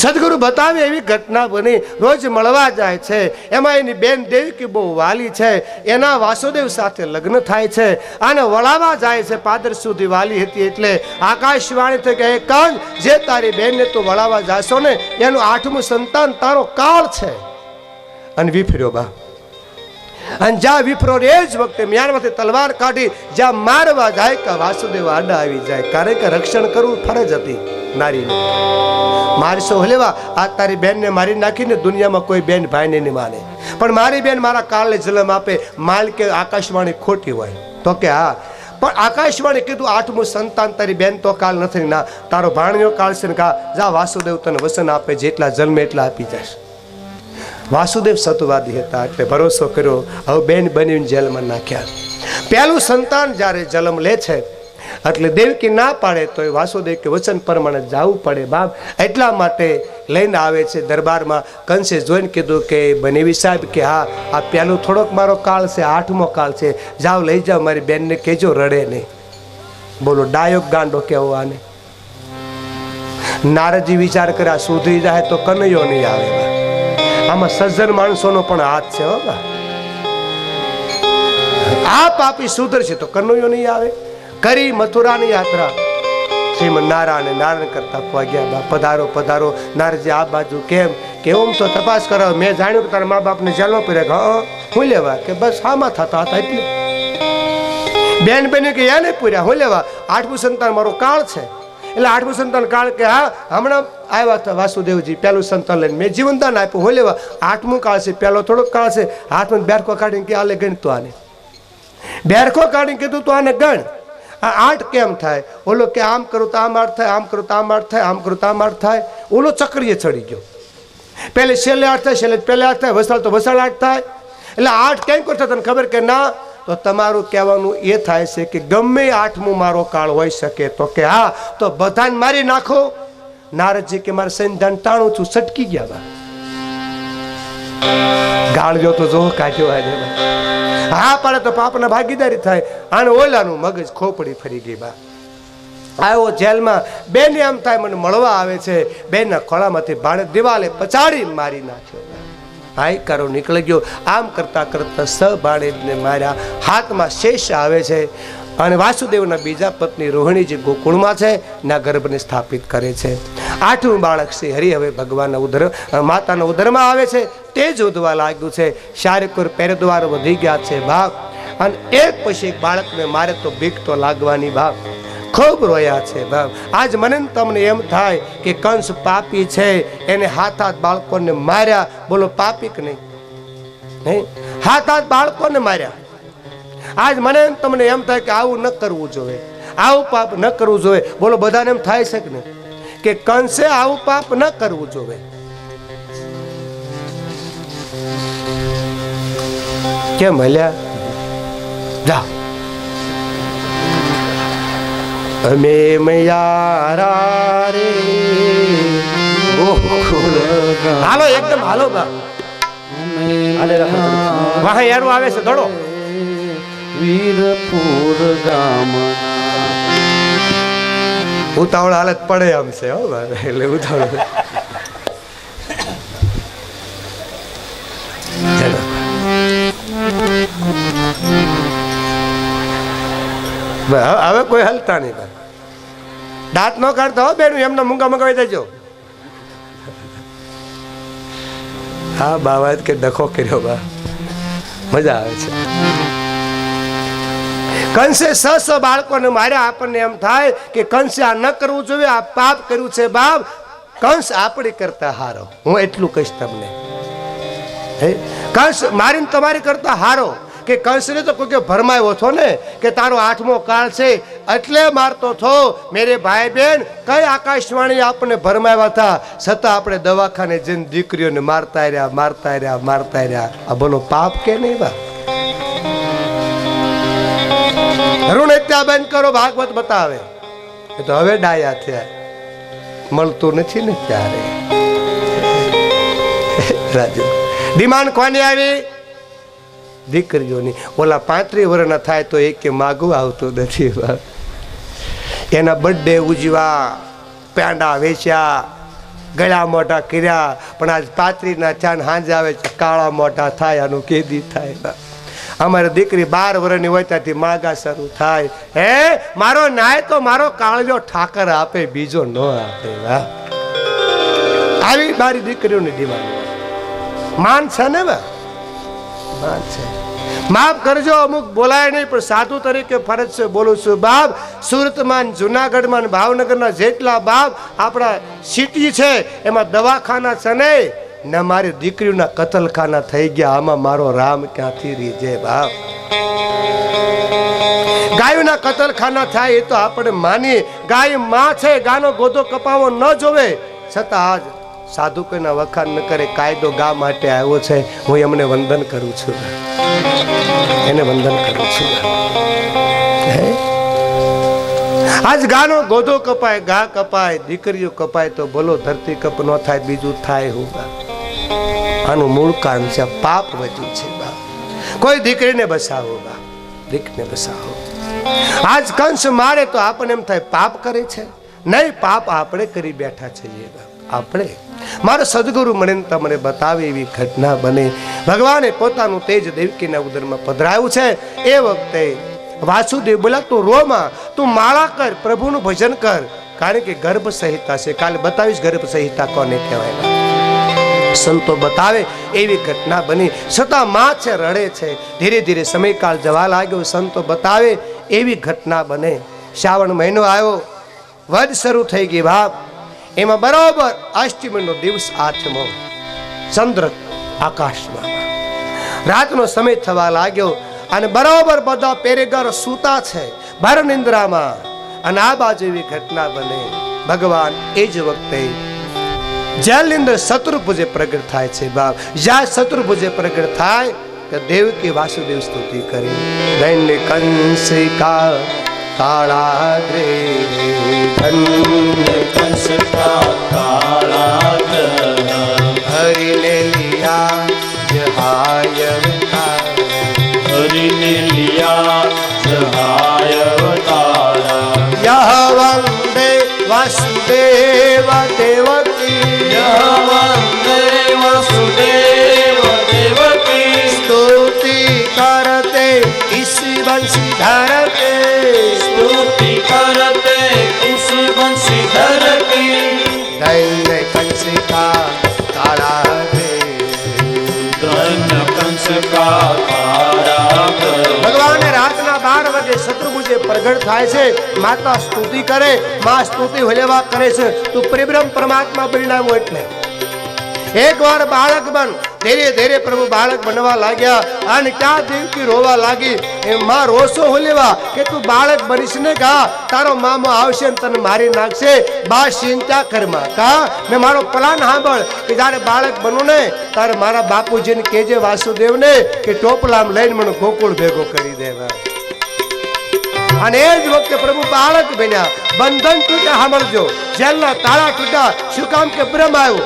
સદગુરુ બતાવે એવી ઘટના બની. રોજ મળવા જાય છે. એમાં એની બેન દેવકી બહુ વાલી છે, એના વાસુદેવ સાથે લગ્ન થાય છે, અને વળાવા જાય છે. પાદર સુધી વાલી હતી, એટલે આકાશવાણી થઈ કે કંસ, જે તારી બેનને તું વળાવા જાશો ને, એનું 8મું સંતાન તારો કાળ છે. અને વિફર્યો બા. અને જ્યાં વિફરો એ જ વખતે મ્યાનમાંથી તલવાર કાઢી જ્યાં મારવા જાય કે વાસુદેવ આડા આવી જાય. કારણ કે રક્ષણ કરવું ફરજ હતી નારીને. મારશો લેવા, આ તારી બેનને મારી નાખીને દુનિયામાં કોઈ બેન ભાઈને નહીં માને, પણ મારી બેન મારા કાળને જન્મ આપે. માલ કે આકાશવાણી ખોટી હોય? તો કે હા. પણ આકાશવાણી કીધું 8મું સંતાન તારી બેન તો કાળ નથી. ના, તારો ભાણિયો કાળ છે ને. કા જા, વાસુદેવ તને વસન આપે, જેટલા જન્મે એટલા આપી જશે. વાસુદેવ સતવાદી હતા, એટલે ભરોસો કર્યો. હવે બેન બનીને જેલમાં નાખ્યા. પહેલું સંતાન જ્યારે જન્મ લે છે, એટલે દેવકી ના પાડે તો વાસુદેવ કે વચન પ્રમાણે જવું પડે બાપ. એટલા માટે લઈને આવે છે દરબારમાં. કંસે જોઈને કીધું કે બનેવી સાહેબ કે હા, આ પહેલું થોડોક મારો કાળ છે, 8મો કાળ છે, જાઓ લઈ જાઓ, મારી બેનને કહેજો રડે નહીં. બોલો ડાયોગ ગાંડો કેવો આને. નારદજી વિચાર કર્યા, સુધરી જાય તો કનૈયો નહીં આવે. આમાં સજ્જન માણસોનો પણ હાથ છે. આ પાપી સુધરશે તો કનૈયો નહીં આવે. કરી મથુરાની યાત્રા. શ્રીમદ નારાયણ કરતા પહોંચ્યા. પધારો પધારો. નારજી આ બાજુ કેમ? કેવું તો તપાસ કરાવો. મેં જાણ્યું કે તારા મા બાપને જેલમાં પડ્યા. હા, હું લેવા કે બસ આમાં થતા હતા એટલે. બેન બન્યું કે એને પૂર્યા. હું લેવા 8મું સંતાન મારો કાળ છે, એટલે 8મું સંતાન કાળ કે હા હમણાં આવ્યા હતા વાસુદેવજી પહેલું સંતાન લઈને મેં જીવનદાન આપ્યું હોય લેવા 8મું કાળ છે પહેલો થોડોક કાળ છે હાથમાં બેરખો કાઢીને કે આલે ગણ તો આને બેરખો કાઢીને કીધું તો આને ગણ આ 8 કેમ થાય ઓલો કે આમ કરું તો આમ 8 થાય આમ કરું તો આમ 8 થાય આમ કરું તો આમ 8 થાય ઓલો ચક્રીએ ચડી ગયો પહેલે છેલ્લે 8 થાય છેલ્લે પહેલે 8 થાય વસાળ તો વસાળ 8 થાય એટલે 8 કેમ કરતા તને ખબર કે ના તો તમારું કહેવાનું એ થાય છે કે ગમે 8મું મારો કાળ હોઈ શકે તો કે હા તો બધાને મારી નાખો નારદજી કે મારે સંધાન ટાણું છું સટકી ગયા બા ગાળજો તો જો કાઢ્યો આજે હા પડે તો પાપના ભાગીદારી થાય આને ઓલાનું મગજ ખોપડી ફરી ગઈ બા આવ્યો જેલમાં બેન એમ થાય મને મળવા આવે છે બેનના ખોળામાંથી ભાણે દિવાલે પચાડી મારી નાખ્યો હાય કરો નીકળી ગયો આમ કરતા કરતા સભાણેજને માર્યા હાથમાં શેષ આવે છે અને વાસુદેવના બીજા પત્ની રોહિણીજી ગોકુળમાં છે ના ગર્ભને સ્થાપિત કરે છે 8મું બાળક શ્રી હરિ હવે ભગવાનના ઉદર માતાના ઉદરમાં આવે છે તે જ ઉદવા લાગ્યું છે શારીકુર પેરદ્વાર વધી ગયા છે બાપ અને એક પછી એક બાળકને મારે તો બીક તો લાગવાની બાપ ખૂબ રોયા છે બાપ આજ મને તમને એમ થાય કે કંસ પાપી છે એને હાથ બાળકોને માર્યા બોલો પાપી કે નહીં હાથ બાળકોને માર્યા આજ મને તમને એમ થાય કે આવું ન કરવું જોઈએ આવું પાપ ન કરવું જોઈએ બોલો બધાને એમ થાય છે કે નહીં કે કંસે આવું પાપ ન કરવું જોઈએ કેમ હલ્યા જા અમે મૈયારા રે હાલો એકદમ હાલો બા વાહ યારું આવે છે દોડો વીરપુર ગામ ઉતાવળ હાલત પડે આમ છે હો એટલે ઉતાવળ હવે કોઈ હલતા નહીં દાંત ન કાઢતા હો બેન એમના મૂંગા મગાવી દેજો હા બાવા કે ડખો કર્યો બા મજા આવે છે કંસે 600 બાળકોને માર્યા આપણને એમ થાય કે કંસે આ ન કરવું જોઈએ આ પાપ કર્યું છે બાપ કંસ આપણી કરતા હારો હું એટલું કહીશ તમને કંસ મારીને તમારી કરતા હારો કે કંસને તો કોઈ ભરમાયો છો ને કે તારો 8મો કાળ છે એટલે મારતો થો મેરે ભાઈ બહેન કઈ આકાશવાણી આપણને ભરમાવ્યા હતા છતાં આપણે દવાખાને જઈને દીકરીઓને મારતા રહ્યા આ બોલો પાપ કે નહીં બા ઋણ હત્યા બંધ કરો ભાગવત બતાવે એ તો હવે ડાયા થયા મળતું નથી ને ત્યારે રાજુ ડિમાન્ડ કોની આવી દીકરીઓની ઓલા 35 વર્ષના થાય તો એક કે માગું આવતું નથી એના બર્થડે ઉજવા પેંડા વેચ્યા ગળા મોટા કર્યા પણ આજ 35ના ચાન હાંજ આવે છે કાળા મોટા થાય આનું કેદી થાય અમારે દીકરી 12 વર્ષની હોય ત્યાંથી માગા શરૂ થાય હે મારો નાય તો મારો કાળજો ઠાકર આપે બીજો ન આપે આવી મારી દીકરીઓની ડિમાન્ડ માન છે ને બા માન છે માફ કરજો અમુક બોલાય નહીં પણ સાધુ તરીકે ફરજ છે બોલું છું બાપ સુરતમાં જુનાગઢમાં ભાવનગરના જેટલા બાપ આપણા સિટી છે એમાં દવાખાના છે ને ને મારી દીકરીઓના કતલખાના થઈ ગયા આમાં મારો રામ ક્યાંથી રીજે બાપ ગાયોના કતલખાના થાય એ તો આપણે માની ગાય માં છે ગાનો ગોદો કપાવો ન જોવે છતાં આજ સાધુ કોઈના વખાણ ન કરે કાયદો ગા માટે આવ્યો છે હું એમને વંદન કરું છું એને વંદન કરું છું આજ ગાનો ગોદો કપાય ગા કપાય દીકરીઓ કપાય તો બોલો ધરતી કપ ન થાય બીજું થાય હું આનું મૂળ કારણ છે પાપ વધ્યું છે બા કોઈ દીકરીને બસાવો બા દીકરીને બસાવો આજ કંસ મારે તો આપણને એમ થાય પાપ કરે છે નહીં પાપ આપણે કરી બેઠા છીએ આપણે મારો સદગુરુ મને તમને બતાવે એવી ઘટના બને ભગવાને પોતાનું તેજ દેવકીના ઉદરમાં પધરાયું છે એ વખતે વાસુદેવ બોલા તું રોમાં તું માળા કર પ્રભુનું ભજન કર કારણ કે ગર્ભ સંહિતા છે કાલે બતાવીશ ગર્ભ સંહિતા કોને કહેવાય સંતો બતાવે એવી ઘટના બની છતાં માં છે રડે છે ધીરે ધીરે સમયકાળ જવા લાગ્યો સંતો બતાવે એવી ઘટના બને શ્રાવણ મહિનો આવ્યો વદ શરૂ થઈ ગઈ બાપ. એમાં બરોબર અષ્ટમીનો દિવસ આઠમો, ચંદ્ર આકાશમાં, રાતનો સમય થવા લાગ્યો અને બરોબર બધા પેરેગર સૂતા છે ભર નિંદ્રામાં. અને આ બાજુ એવી ઘટના બને, ભગવાન એ જ વખતે જેલની અંદર શત્રુભુજે પ્રગટ થાય છે બાપ. જ્યાં શત્રુભુજે પ્રગટ થાય કે દેવકી વાસુદેવ સ્તુતિ કરી. ધન્ય કંસિકા કાળા ગ્રે, ધન્ય કંસકા કાળા હરિને લિયા જહાય અવતાર. હરિને લિયા સહાય અવતારા. યહ વંદે વાસુદેવ દેવકી, વંદે વસુદેવ દેવકી. સ્તુતિ કરતે ઈસી બંસી ધરતે. સ્તુતિ કરતે ઈસી બંસી ધરતી. ધન્ય કંસિકા કાળા ગ્રે. ધન્ય કંસકા કાળા ભગવાન રાતના 12 વાગે શત્રુભુજે પ્રગટ થાય છે. માતા સ્તુતિ કરે, માં સ્તુતિ હલેવા કરે છે. તું પરિબ્રહ્મ પરમાત્મા પરિણામો એટલે એકવાર બાળક બન. ધીરે ધીરે પ્રભુ બાળક બનવા લાગ્યા અને ક્યાં દેવકી રોવા લાગી. એ માં રોસો હલેવા કે તું બાળક બનીશ ને કા, તારો મામો આવશે ને તને મારી નાખશે. બા ચિંતા કરમાં કા, ને મારો પ્લાન સાંભળ કે જ્યારે બાળક બનું ને તારે મારા બાપુજીને કહેજે વાસુદેવને કે ટોપલામ લઈને મને ગોકુળ ભેગો કરી દેવા. અને એ જ વખતે પ્રભુ બાળક બન્યા. બંધન તૂટ્યા, સાંભળજો, જેલના તાળા તૂટ્યા. શું કામ કે બ્રહ્મ આવ્યો.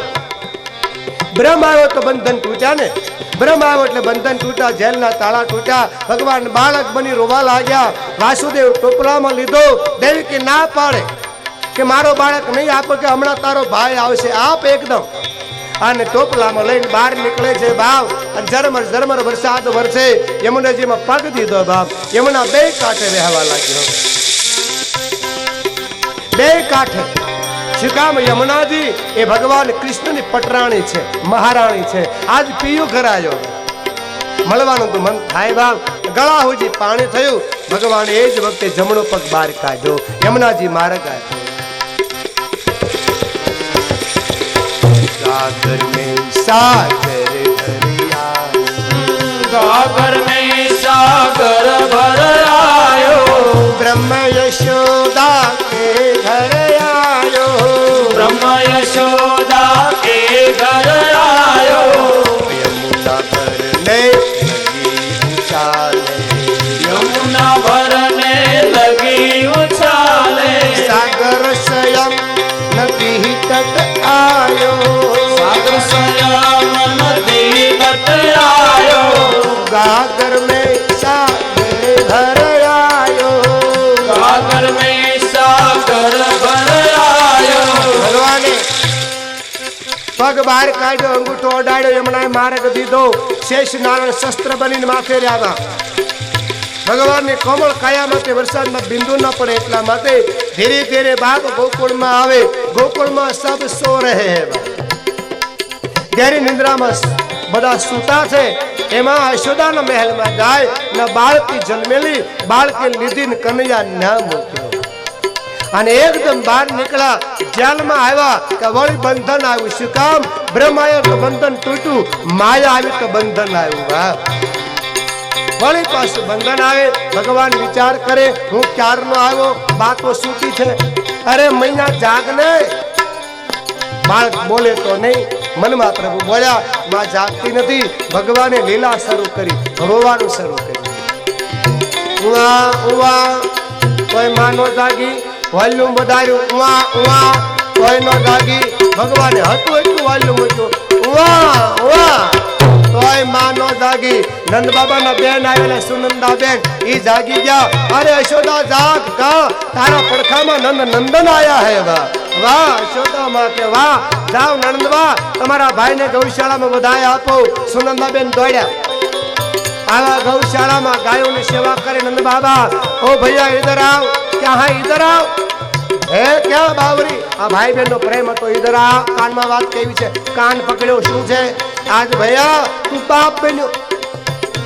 બ્રહ્મ આવ્યો તો બંધન તૂટ્યા ને. બ્રહ્મ આવ્યો એટલે બંધન તૂટ્યા, જેલના તાળા તૂટ્યા. ભગવાન બાળક બની રોવા લાગ્યા. વાસુદેવ ટોપલામાં લીધો. દેવકી ના પાડે કે મારો બાળક નહીં આપો, કે હમણાં તારો ભાઈ આવશે, આપ એકદમ. અને ટોપલામાં લઈને બહાર નીકળે છે બાપ. અને ઝરમર ઝરમર વરસાદ વરસે. યમુનાજીમાં પગ દીધો બાપ. યમુના બે કાંઠે રહેવા લાગ્યો, બે કાંઠે. શું કામ? યમુનાજી એ ભગવાન કૃષ્ણની પટરાણી છે, મહારાણી છે. આજ પીયું કરાયો, મળવાનું તો મન થાય બાપ. ગળા સુધી પાણી થયું. ભગવાન એ જ વખતે જમણો પગ બહાર કાઢ્યો. યમુનાજી માર્ગ આપ્યો. गागर में सागर भरिया, गागर में सागर भर आयो. ब्रह्म यशोदा के घर आयो. ब्रह्म यशोदा के घर आयो. यमुना भरने लगी उछाले, यमुना भरने लगी उछाले. सागर स्वयं नदी तट आयो. सागर स्वयं नदी तट आयो. गागर में सागर भर आयो. गागर में सागर भर आयो. ભગવાને પગ બહાર કાઢ્યો, અંગૂઠો અડાડ્યો, યમુનાએ માર્ગ દીધો. શેષ નારાયણ શસ્ત્ર બનીને માથે રહ્યા. ભગવાનની કોમળ કાયામાંથી વરસાદમાં બિંદુ ન પડે એટલા માટે ધીરે ધીરે બાપ ગોકુળમાં આવે. ગોકુળમાં સબ સો રહે. ગહેરી નિંદ્રામાં બધા સૂતા છે. એમાં યશોદાના મહેલમાં જાય ને બાળકી જન્મેલી, બાળકી લીધી ને કનૈયા ના મૂક્યો. અને એકદમ બહાર નીકળ્યા. જેલમાં આવ્યા કે વળી બંધન આવ્યું. શું કામ? બ્રહ્મ આવ્યો તો બંધન તૂટ્યું, માયા આવી તો બંધન આવ્યું. વળી પાછું બંધન આવે. ભગવાન વિચાર કરે, હું ક્યારનો આવ્યો, બાતો સૂતી છે. અરે મૈયા જાગ ને. બાળક બોલે તો નહીં. મનમાં પ્રભુ બોલ્યા, માં જાગતી નથી. ભગવાને લીલા શરૂ કરી, રોવાનું શરૂ કર્યું. ઉવા ઉવા, કોઈ માં નો જાગી. વોલ્યુમ વધાર્યું, ઉવા ઉવા, કોઈ નો જાગી. ભગવાને હતું એટલું વોલ્યુમ હતું, ઉવા ઉવા, તોય માં નો જાગી. નંદ બાબાના બેન આવેલા સુનંદા બેન, ઈ જાગી ગયા. અરે યશોદા જાગ, કા તારા પડખામાં નંદ નંદન આયા હે. વાહ વાહ યશોદા માં કે વાહ. જાઓ નંદવા, તમારા ભાઈને ગૌશાળામાં વધાય આપો. સુનંદા બેન દોડ્યા. આવા ગૌશાળામાં ગાયોની સેવા કરે નંદ બાબા. ઓ ભૈયા ઇધર આવ. ક્યાં હા ઇધર આવ. હે ક્યાં બાવરી? આ ભાઈ બહેન નો પ્રેમ હતો. ઇધર આવ. કાનમાં વાત કેવી છે? કાન પકડ્યો. શું છે આજ ભૈયા? તું બાપ બન્યો.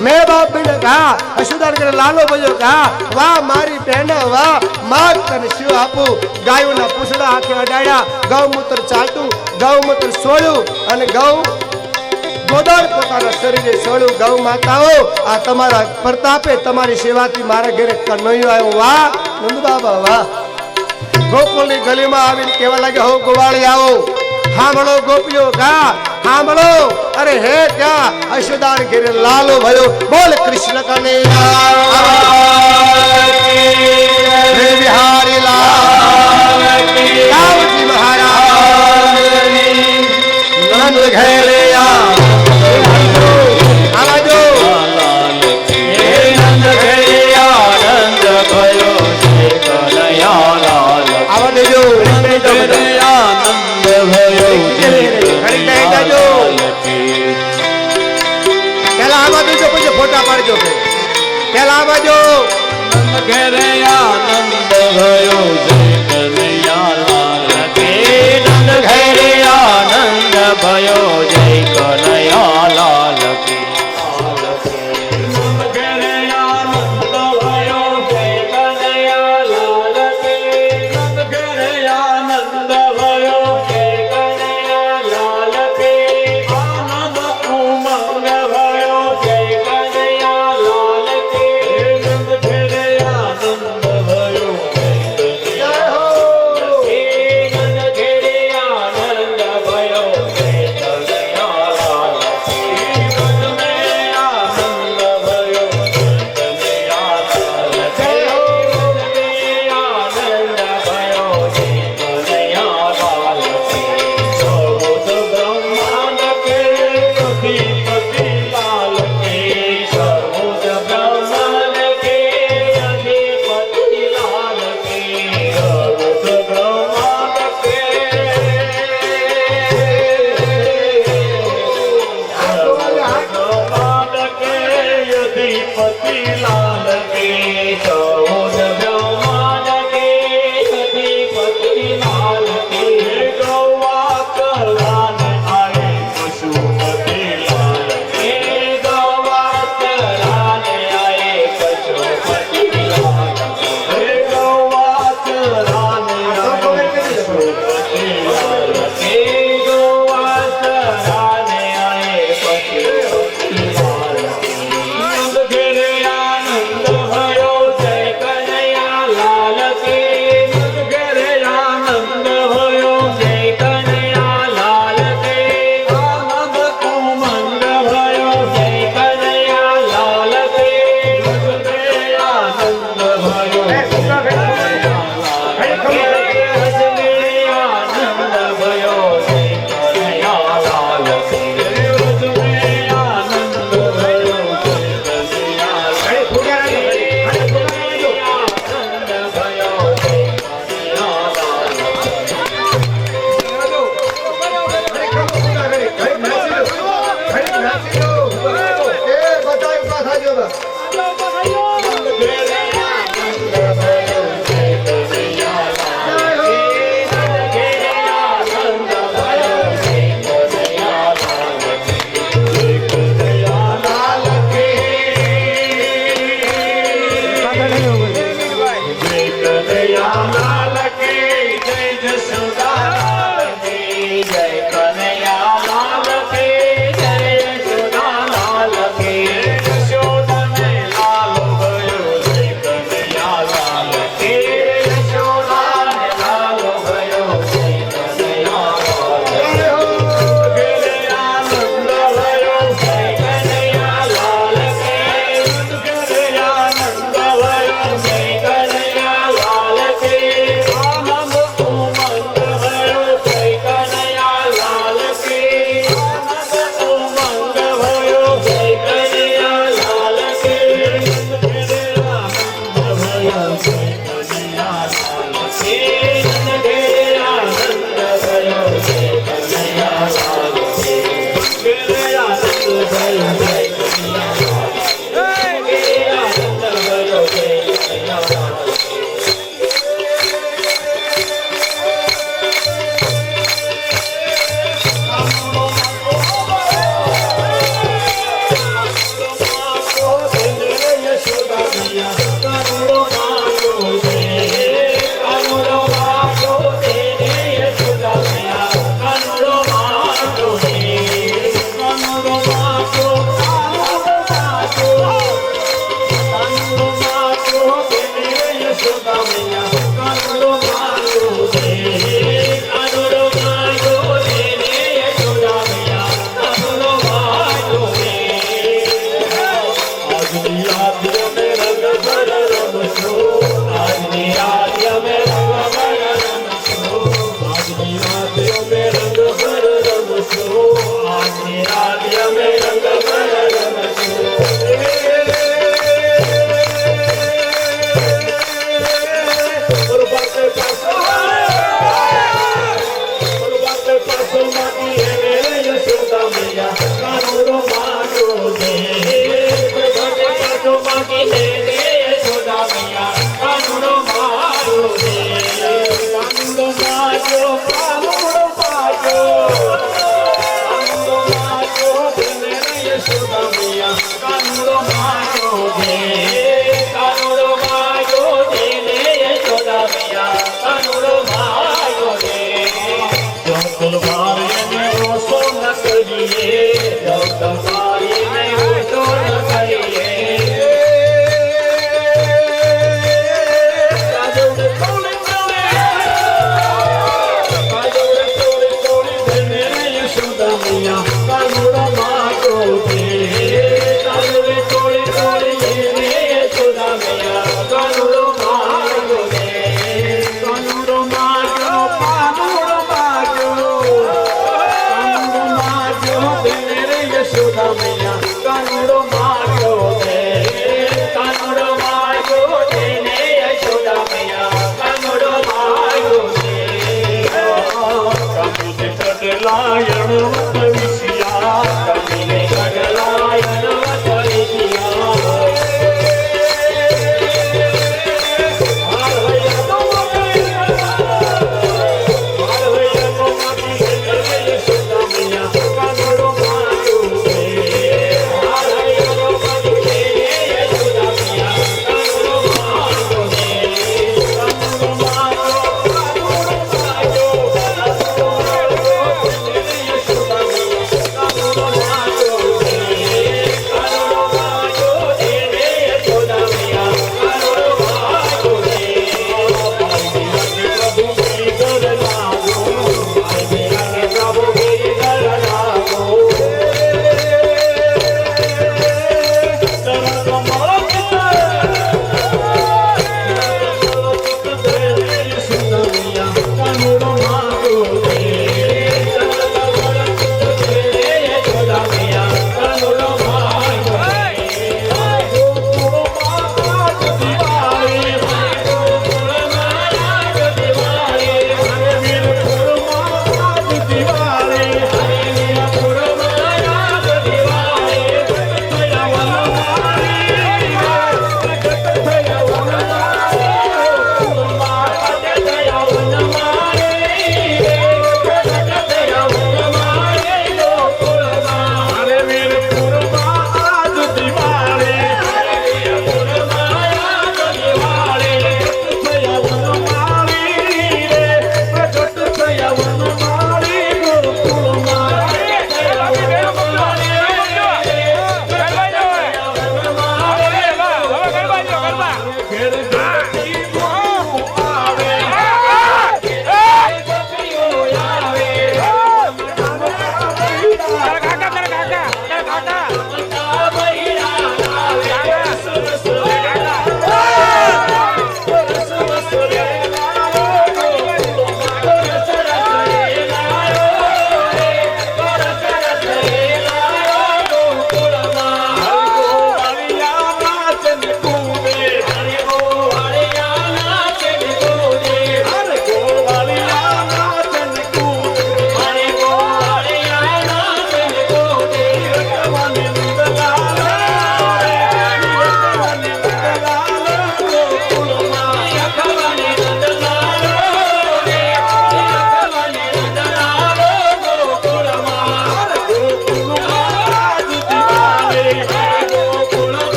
મેં બાપ બેને કહા અશુદાન કરે લાલો ભજો કહા વાહ મારી બહેન વાહ માગ તને શિવ આપું ગાયોના પૂછડા આંખે અડાડ્યા ગૌમૂત્ર ચાટું ગૌમૂત્ર સોળ્યું અને ગૌ ગોદર પોતાના શરીરે સોળ્યું ગૌ માતાઓ આ તમારા પ્રતાપે તમારી સેવાથી મારા ઘરે કનૈયો આવ્યો વાહ નંદ બાબા વાહ ગોકુળની ગલીમાં આવીને કેવા લાગે હો ગોવાળી આવો સાંભળો ગોપીઓ ગા સાંભળો અરે હે ત્યાં અશુદાન ઘેરે લાલો ભયો બોલ કૃષ્ણ કનૈયા હે બિહારી લાલ રામજી મહારાજ નંદ ઘેરે આવાજો નંદ ઘરે આનંદ ભયો જય કનૈયા લાલ આવા દેજો ઘરે આનંદ ભયો જય કનૈયા લાલ કી પેલા આવા દેજો પછી ફોટા પાડજો પેલા આવા જો ઘરે આનંદ ભયો જય કનૈયા લાલ કી નંદ ઘરે આનંદ ભયો જય કનૈયા લાલ કી ઘરે આનંદ ભયો જય કનૈયા લાલ કી નંદ ઘરે આનંદ ભયો જય કનૈયા લાલ કી આનંદ ઉમંગ ભયો જય કનૈયા લાલ કી નંદ ઘરે આનંદ ભયો જય કનૈયા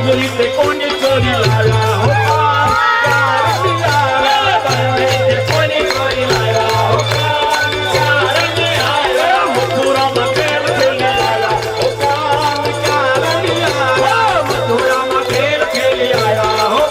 डूंगरी ते कोनी चोरी लाया हो कारंडिया डूंगरी ते कोनी चोरी लाया हो कारंडिया मथुरा में खेल खेली आया हो कारंडिया मथुरा में खेल खेली आया हो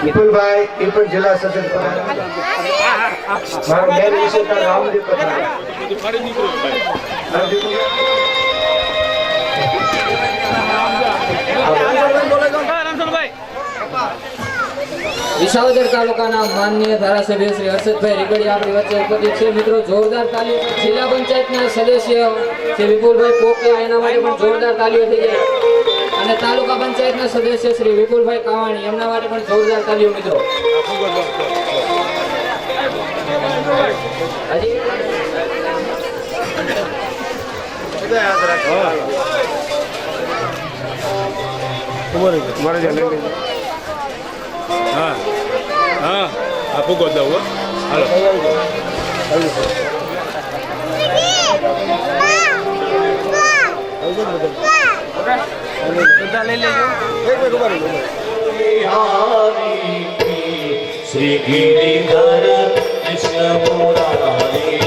વિપુલભાઈ એ પણ જિલ્લા સચિવ મારા બેન વિશે રામજી વિસાવદર તાલુકાના માનનીય ધારાસભ્ય શ્રી હર્ષદભાઈ રીગડિયા આપણી વચ્ચે ઉપસ્થિત છે મિત્રો જોરદાર તાલીઓ જિલ્લા પંચાયતના સદસ્ય શ્રી વિપુલભાઈ પોકિયા એના માટે પણ જોરદાર તાલીઓ થઈ જાય અને તાલુકા પંચાયતના સદસ્ય શ્રી વિપુલભાઈ કાવાણી એમના માટે પણ જોરદાર તાલીઓ મિત્રો હા હા આ ફૂગો દઉં હો. હાલો શ્રી ગિરિધર કૃષ્ણ મુરારી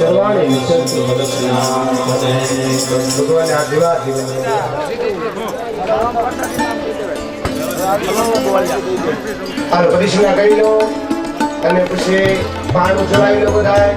સર્વાણી વિશેષ ભગવાને આ દીવા હાલ પરિશ્રમ કરી લો અને પછી પાણી ચલાવી લો બધાય.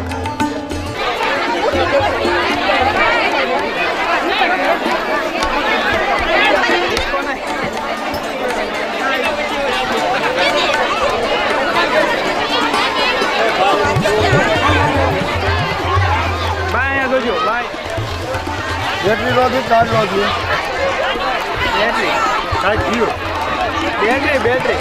બેટરી લોજી ચાર્જ લોજી બેટરી બેટરી